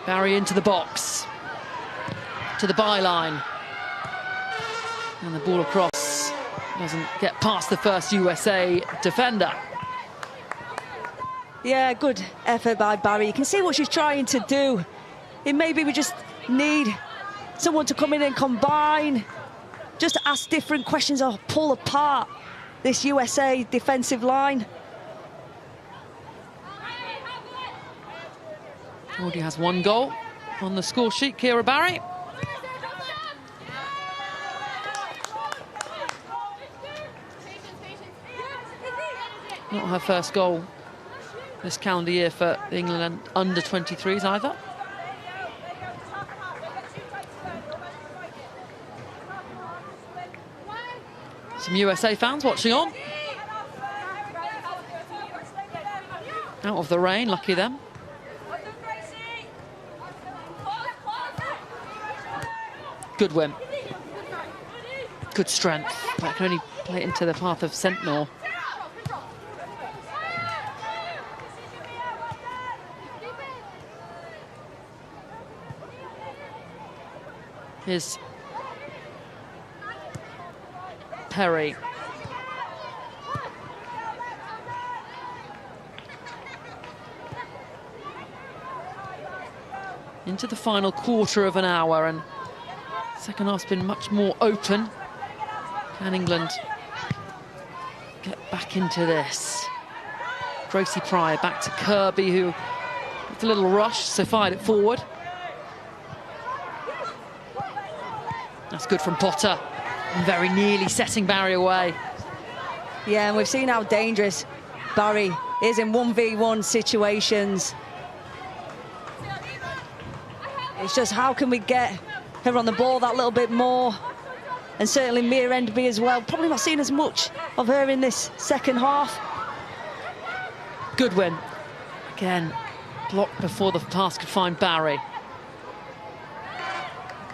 Barry into the box. To the byline. And the ball across. Doesn't get past the first USA defender. Yeah, good effort by Barry. You can see what she's trying to do. Maybe we just need someone to come in and combine, just to ask different questions or pull apart this USA defensive line. Already has one goal on the score sheet, Kira Barry. Not her first goal this calendar year for the England under-23s either. Some USA fans watching on. Out of the rain, lucky them. Good win. Good strength, but can only play it into the path of Sentinel. Here's Perry. Into the final quarter of an hour, and second half's been much more open. Can England get back into this? Gracie Pryor back to Kirby, who with a little rush, so fired it forward. That's good from Potter, and very nearly setting Barry away. Yeah, and we've seen how dangerous Barry is in 1v1 situations. It's just how can we get her on the ball that little bit more. and certainly Mia Enderby as well. Probably not seen as much of her in this second half. Goodwin, again, blocked before the pass could find Barry.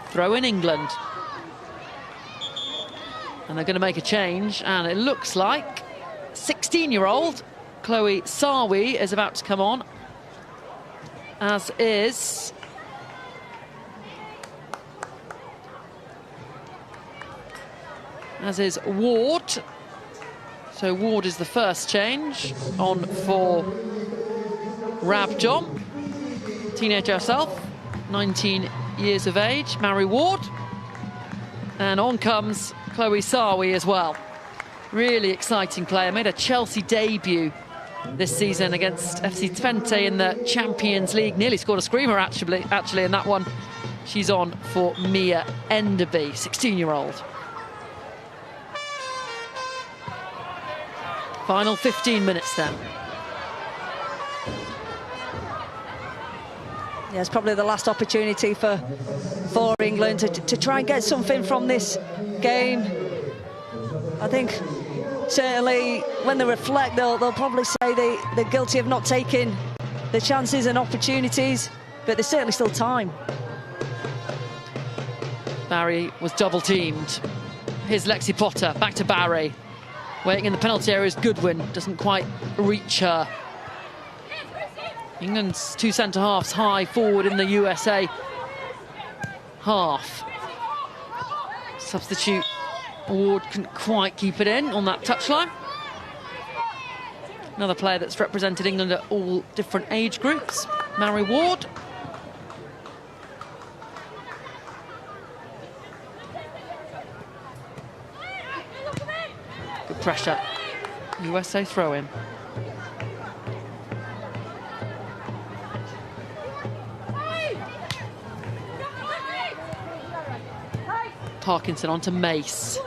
Throw in England. And they're going to make a change, and it looks like 16-year-old Chloe Sawi is about to come on, as is Ward. So Ward is the first change on for Rab John, teenager herself, 19 years of age, Mary Ward. And on comes Chloe Sawi as well. Really exciting player, made a Chelsea debut this season against FC Twente in the Champions League. Nearly scored a screamer actually in that one. She's on for Mia Enderby, 16-year-old. Final 15 minutes then. Yeah, it's probably the last opportunity for England to try and get something from this game. I think certainly when they reflect, they'll probably say they're guilty of not taking the chances and opportunities, but there's certainly still time. Barry was double-teamed. Here's Lexi Potter, back to Barry. Waiting in the penalty area is Goodwin, doesn't quite reach her. England's two centre-halves high forward in the USA half. Substitute Ward couldn't quite keep it in on that touchline. Another player that's represented England at all different age groups, Mary Ward. Good pressure. USA throw-in. Parkinson onto Mace.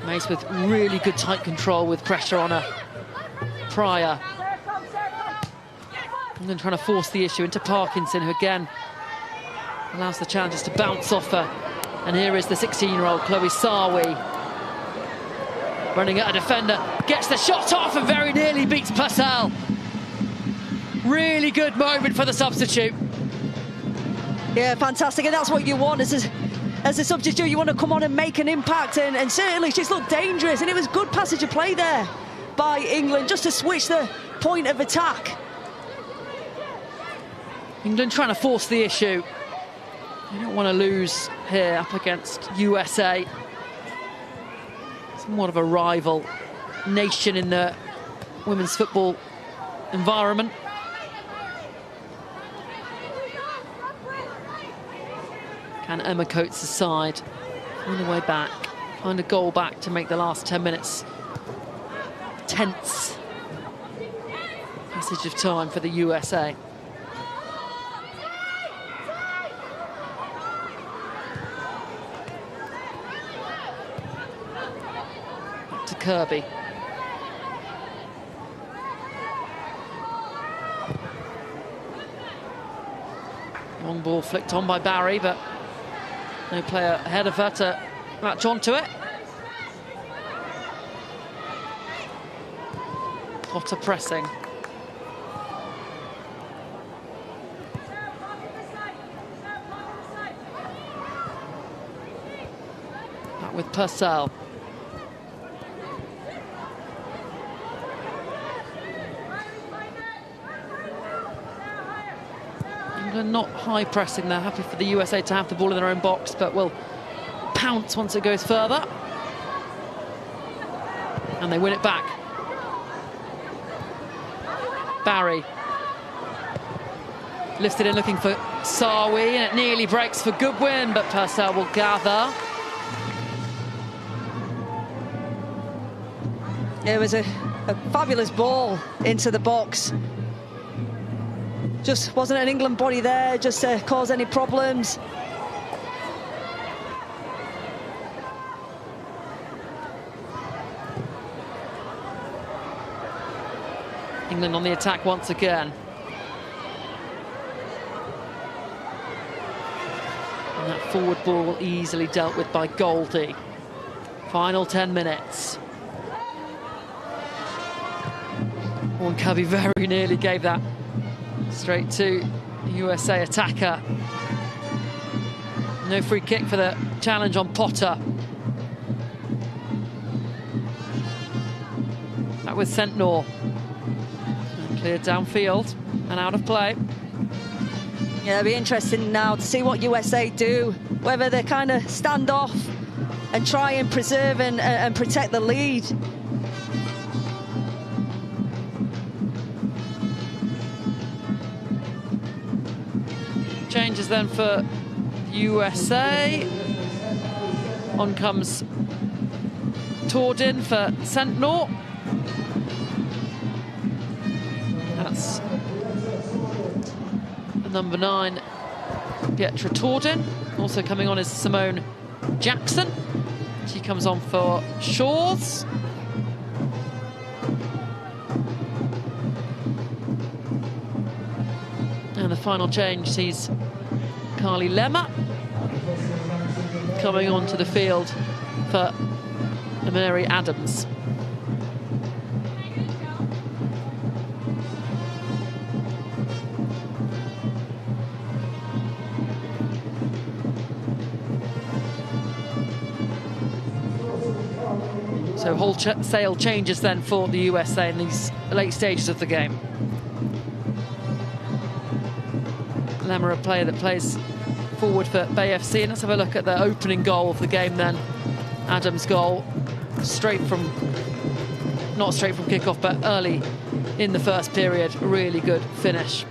Mace with really good tight control with pressure on her. Pryor. And then trying to force the issue into Parkinson, who again allows the challengers to bounce off her. And here is the 16-year-old Chloe Sawi. Running at a defender, gets the shot off and very nearly beats Purcell. Really good moment for the substitute. Yeah, fantastic, and that's what you want as a substitute. You want to come on and make an impact, and certainly she's looked dangerous, and it was good passage of play there by England just to switch the point of attack. England trying to force the issue. You don't want to lose here up against USA. Somewhat of a rival nation in the women's football environment. Can Emma Coates' side find a way back, find a goal back to make the last 10 minutes tense passage of time for the USA? Back to Kirby. Long ball flicked on by Barry, but no player ahead of her to latch onto it. Potter pressing. Back with Purcell. England not high pressing, they're happy for the USA to have the ball in their own box, but will pounce once it goes further. And they win it back. Barry. Lifted in looking for Sawi, and it nearly breaks for Goodwin, but Purcell will gather. It was a fabulous ball into the box. Just wasn't an England body there, just to cause any problems. England on the attack once again. And that forward ball easily dealt with by Goldie. Final 10 minutes. And Kirby very nearly gave that straight to USA attacker. No free kick for the challenge on Potter. That was Sentnor. Cleared downfield and out of play. Yeah, it'll be interesting now to see what USA do, whether they kind of stand off and try and preserve and protect the lead. Changes then for USA. On comes Tordin for Sentnor. That's the number 9, Pietra Tordin. Also coming on is Simone Jackson. She comes on for Shaw's. And the final change sees Carly Lemmer coming onto the field for Mary Adams. So wholesale changes then for the USA in these late stages of the game. Lemmer, a player that plays forward for Bay FC. And let's have a look at the opening goal of the game then. Adams' goal, not straight from kickoff, but early in the first period. Really good finish.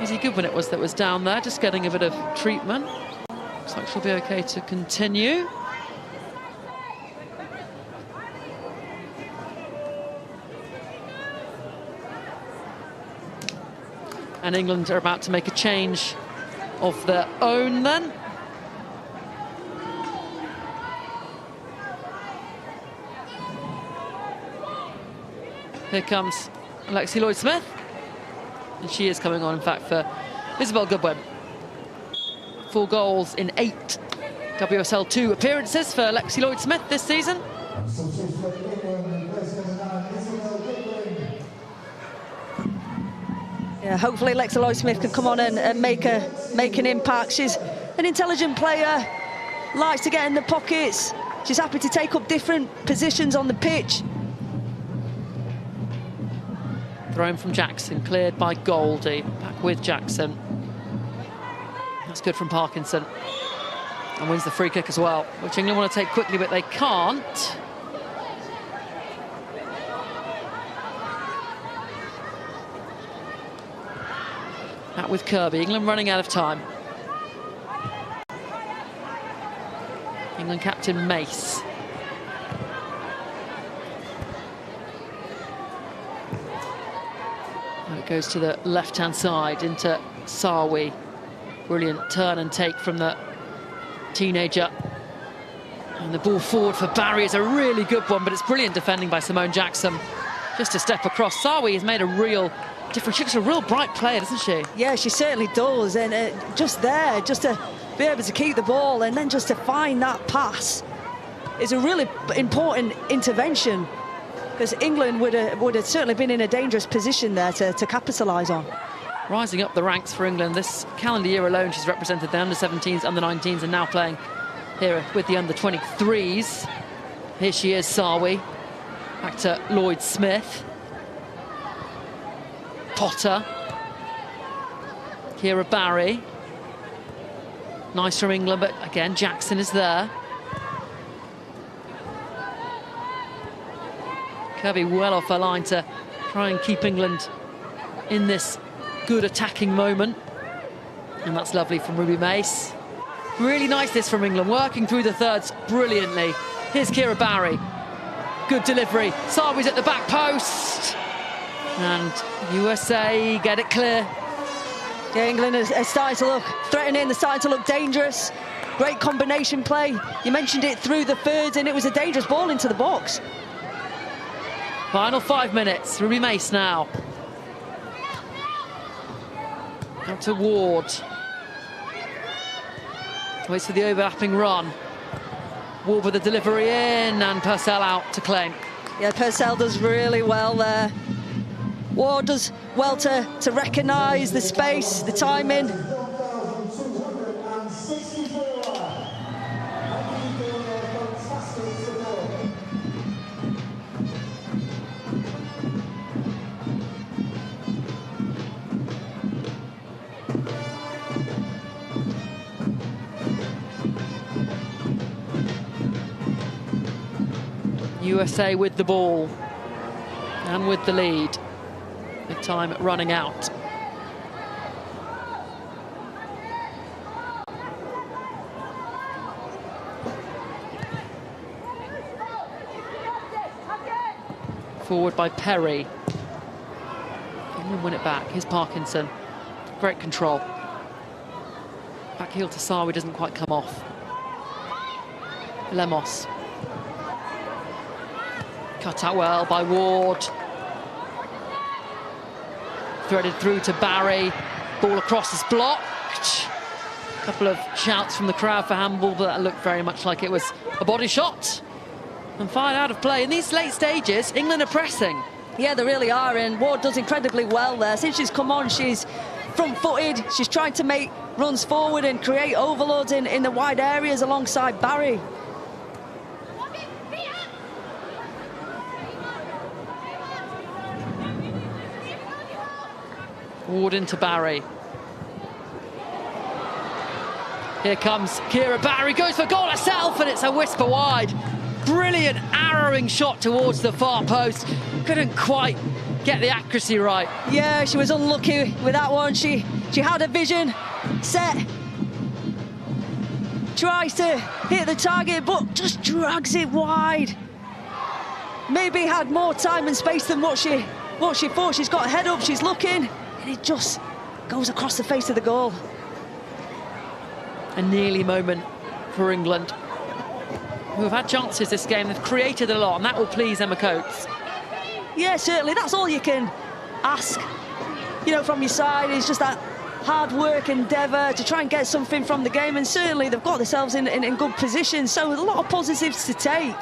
Easy Goodwin it was that was down there, just getting a bit of treatment. Looks like she'll be okay to continue. And England are about to make a change of their own then. Here comes Lexi Lloyd-Smith. And she is coming on, in fact, for Isabel Goodwin. 4 goals in 8 WSL 2 appearances for Lexi Lloyd-Smith this season. Yeah, hopefully Lexi Lloyd-Smith can come on and make an impact. She's an intelligent player, likes to get in the pockets. She's happy to take up different positions on the pitch. Thrown from Jackson, cleared by Goldie. Back with Jackson. That's good from Parkinson. And wins the free kick as well, which England want to take quickly, but they can't. Back with Kirby. England running out of time. England captain Mace. It goes to the left-hand side into Sawi. Brilliant turn and take from the teenager. And the ball forward for Barry is a really good one, but it's brilliant defending by Simone Jackson. Just a step across. Sawi has made a real difference. She's a real bright player, doesn't she? Yeah, she certainly does. And just to be able to keep the ball and then just to find that pass is a really important intervention. Because England would have certainly been in a dangerous position there to capitalise on. Rising up the ranks for England this calendar year alone, she's represented the under-17s, under-19s, and now playing here with the under-23s. Here she is, Sawi. Back to Lloyd-Smith. Potter. Kira Barry. Nice from England, but again, Jackson is there. Kirby well off her line to try and keep England in this good attacking moment. And that's lovely from Ruby Mace. Really nice this from England, working through the thirds brilliantly. Here's Kira Barry. Good delivery. Sawi's at the back post. And USA get it clear. Yeah, England is starting to look threatening, they're starting to look dangerous. Great combination play. You mentioned it through the thirds, and it was a dangerous ball into the box. Final 5 minutes. Ruby Mace now. Out to Ward. Waits for the overlapping run. Ward with the delivery in, and Purcell out to claim. Yeah, Purcell does really well there. Ward does well to recognise the space, the timing. USA with the ball and with the lead. With time running out. Forward by Perry. England win it back. Here's Parkinson. Great control. Back heel to Sawi doesn't quite come off. Lemos. Cut out well by Ward. Threaded through to Barry. Ball across is blocked. A couple of shouts from the crowd for handball, but that looked very much like it was a body shot. And fired out of play. In these late stages, England are pressing. Yeah, they really are, and Ward does incredibly well there. Since she's come on, she's front-footed. She's trying to make runs forward and create overloads in the wide areas alongside Barry. Ward into Barry. Here comes Kira Barry, goes for goal herself, and it's a whisper wide. Brilliant arrowing shot towards the far post. Couldn't quite get the accuracy right. Yeah, she was unlucky with that one. She had a vision, set, tries to hit the target, but just drags it wide. Maybe had more time and space than what she thought. She's got a head up, she's looking, and it just goes across the face of the goal. A nearly moment for England, who have had chances this game. They've created a lot, and that will please Emma Coates. Yeah, certainly. That's all you can ask, you know, from your side, is just that hard work, endeavour to try and get something from the game. And certainly they've got themselves in good position, so a lot of positives to take.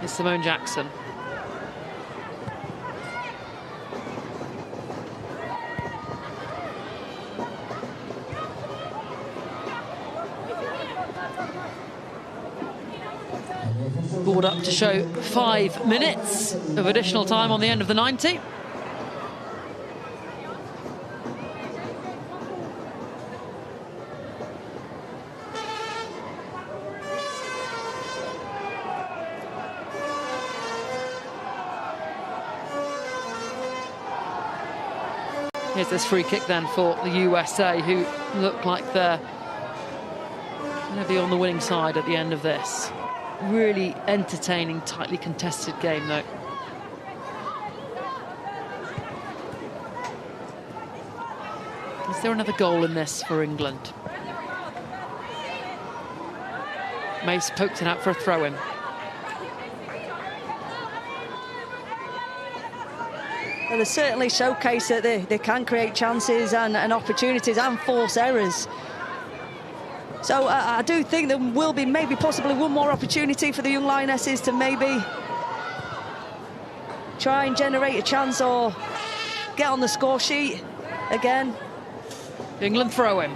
It's Simone Jackson. Board up to show 5 minutes of additional time on the end of the 90. Here's this free kick then for the USA, who look like they're going to be on the winning side at the end of this. Really entertaining, tightly contested game, though. Is there another goal in this for England? Mace poked it out for a throw-in. Well, they certainly showcase that they can create chances and opportunities and force errors. So I do think there will be maybe possibly one more opportunity for the young Lionesses to maybe try and generate a chance or get on the score sheet again. England throw-in.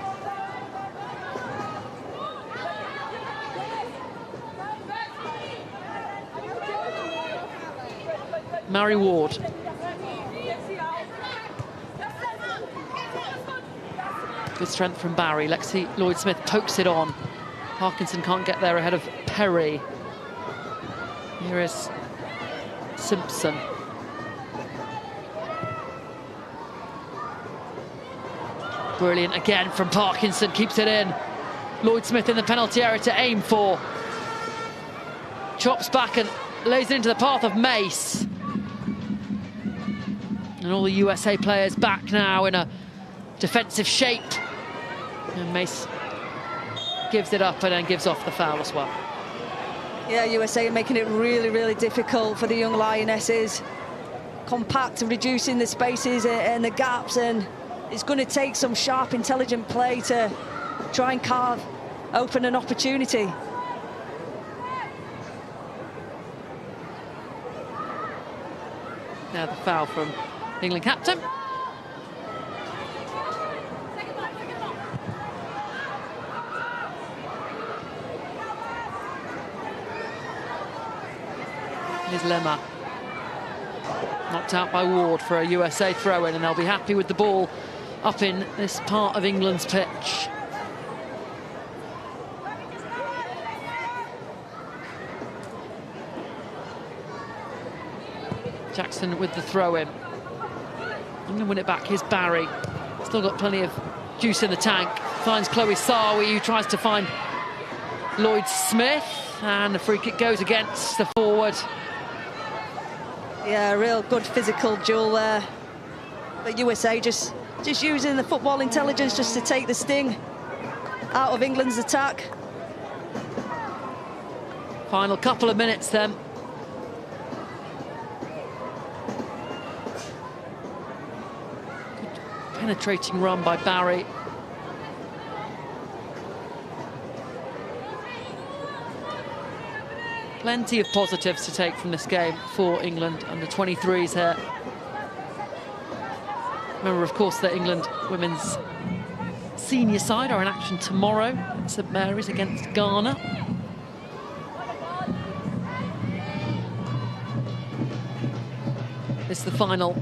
Mary Ward. Good strength from Barry. Lexi Lloyd-Smith pokes it on. Parkinson can't get there ahead of Perry. Here is Simpson. Brilliant again from Parkinson, keeps it in. Lloyd Smith in the penalty area to aim for. Chops back and lays it into the path of Mace. And all the USA players back now in a defensive shape. And Mace gives it up and then gives off the foul as well. Yeah, USA are making it really, really difficult for the young Lionesses. Compact, reducing the spaces and the gaps, and it's going to take some sharp, intelligent play to try and carve open an opportunity. Now the foul from England captain. Here's Lemma. Knocked out by Ward for a USA throw-in, and they'll be happy with the ball up in this part of England's pitch. Jackson with the throw-in. I'm going to win it back. Here's Barry. Still got plenty of juice in the tank. Finds Chloe Sawi, who tries to find Lloyd Smith. And the free kick goes against the forward. Yeah, a real good physical duel there. But USA just using the football intelligence just to take the sting out of England's attack. Final couple of minutes then. Good penetrating run by Barry. Plenty of positives to take from this game for England under 23s here. Remember, of course, that England women's senior side are in action tomorrow at St Mary's against Ghana. This is the final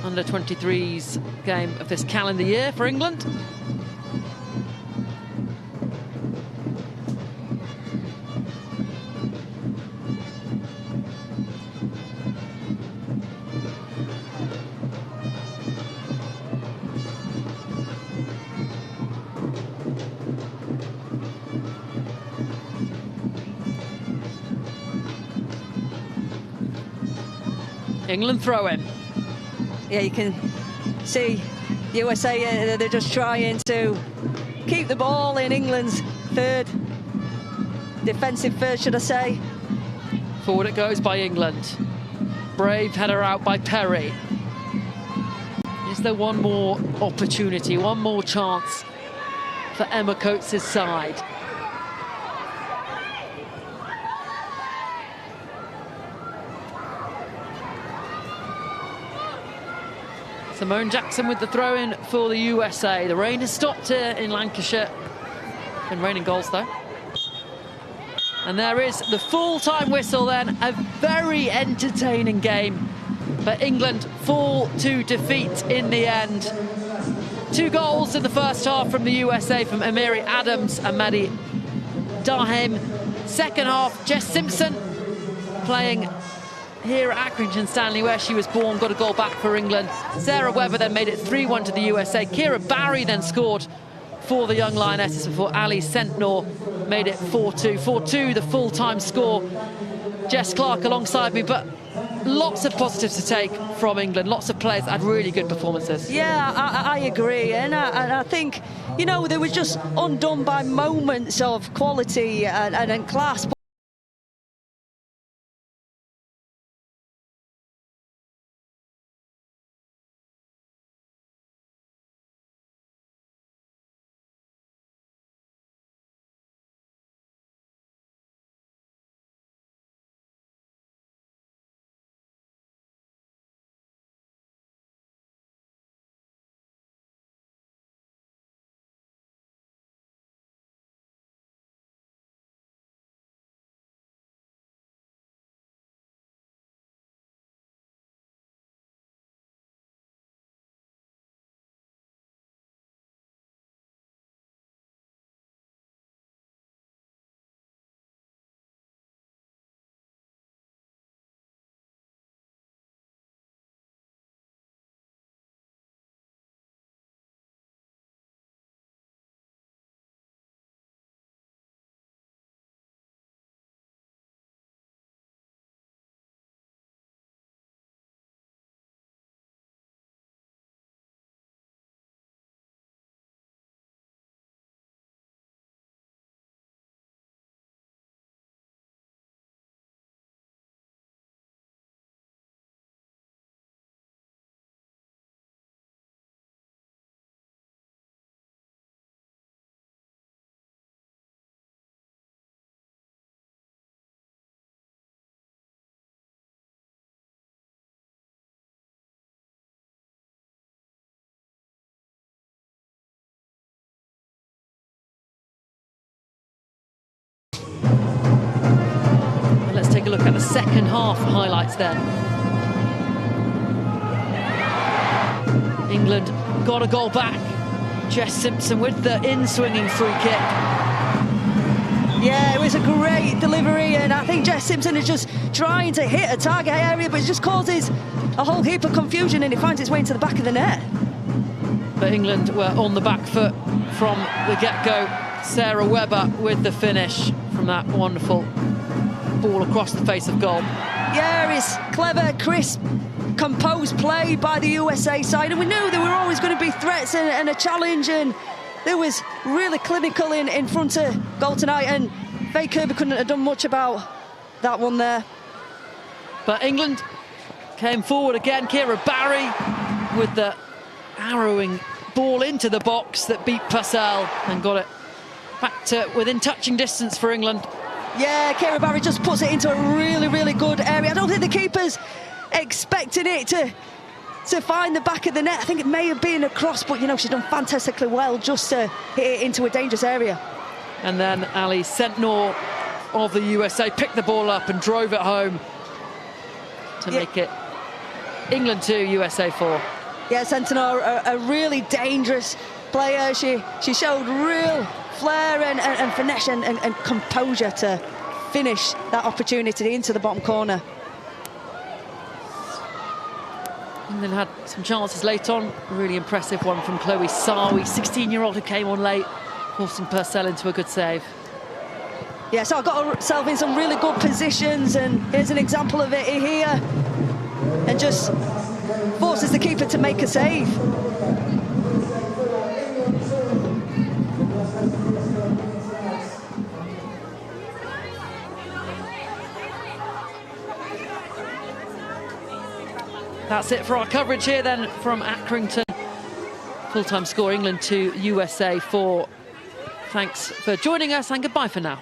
under 23s game of this calendar year for England. England throw-in. Yeah, you can see USA, they're just trying to keep the ball in England's third. Defensive third, should I say. Forward it goes by England. Brave header out by Perry. Is there one more opportunity, one more chance for Emma Coates' side? Simone Jackson with the throw-in for the USA. The rain has stopped here in Lancashire. Been raining goals though. And there is the full-time whistle then. A very entertaining game. But England fall to defeat in the end. 2 goals in the first half from the USA, from Amiri Adams and Maddie Dahem. Second half, Jess Simpson playing here at Accrington Stanley, where she was born, got a goal back for England. Sarah Webber then made it 3-1 to the USA. Kira Barry then scored for the young Lionesses before Ali Sentnor made it 4-2. 4-2, the full-time score. Jess Clark alongside me, but lots of positives to take from England. Lots of players had really good performances. Yeah, I agree, and I think, you know, they were just undone by moments of quality and class. half highlights then. England got a goal back. Jess Simpson with the in-swinging free kick. Yeah, it was a great delivery, and I think Jess Simpson is just trying to hit a target area, but it just causes a whole heap of confusion, and it finds its way into the back of the net. But England were on the back foot from the get-go. Sarah Webber with the finish from that wonderful ball across the face of goal. Yeah, it's clever, crisp, composed play by the USA side, and we knew there were always going to be threats and a challenge, and there was really clinical in front of goal tonight, and Faye Kirby couldn't have done much about that one there. But England came forward again. Kira Barry with the arrowing ball into the box that beat Purcell and got it back to within touching distance for England. Yeah, Kira Barry just puts it into a really, really good area. I don't think the keeper's expecting it to find the back of the net. I think it may have been a cross, but, you know, she's done fantastically well just to hit it into a dangerous area. And then Ali Sentnor of the USA picked the ball up and drove it home to make it England 2, USA 4. Yeah, Sentnor, a really dangerous player. She showed real flair and finesse and composure to finish that opportunity into the bottom corner. England had some chances late on. A really impressive one from Chloe Sawi, 16-year-old who came on late, forcing Purcell into a good save. Yeah, so I got herself in some really good positions, and here's an example of it here, and just forces the keeper to make a save. That's it for our coverage here then from Accrington. Full-time score, England 2, USA 4. Thanks for joining us and goodbye for now.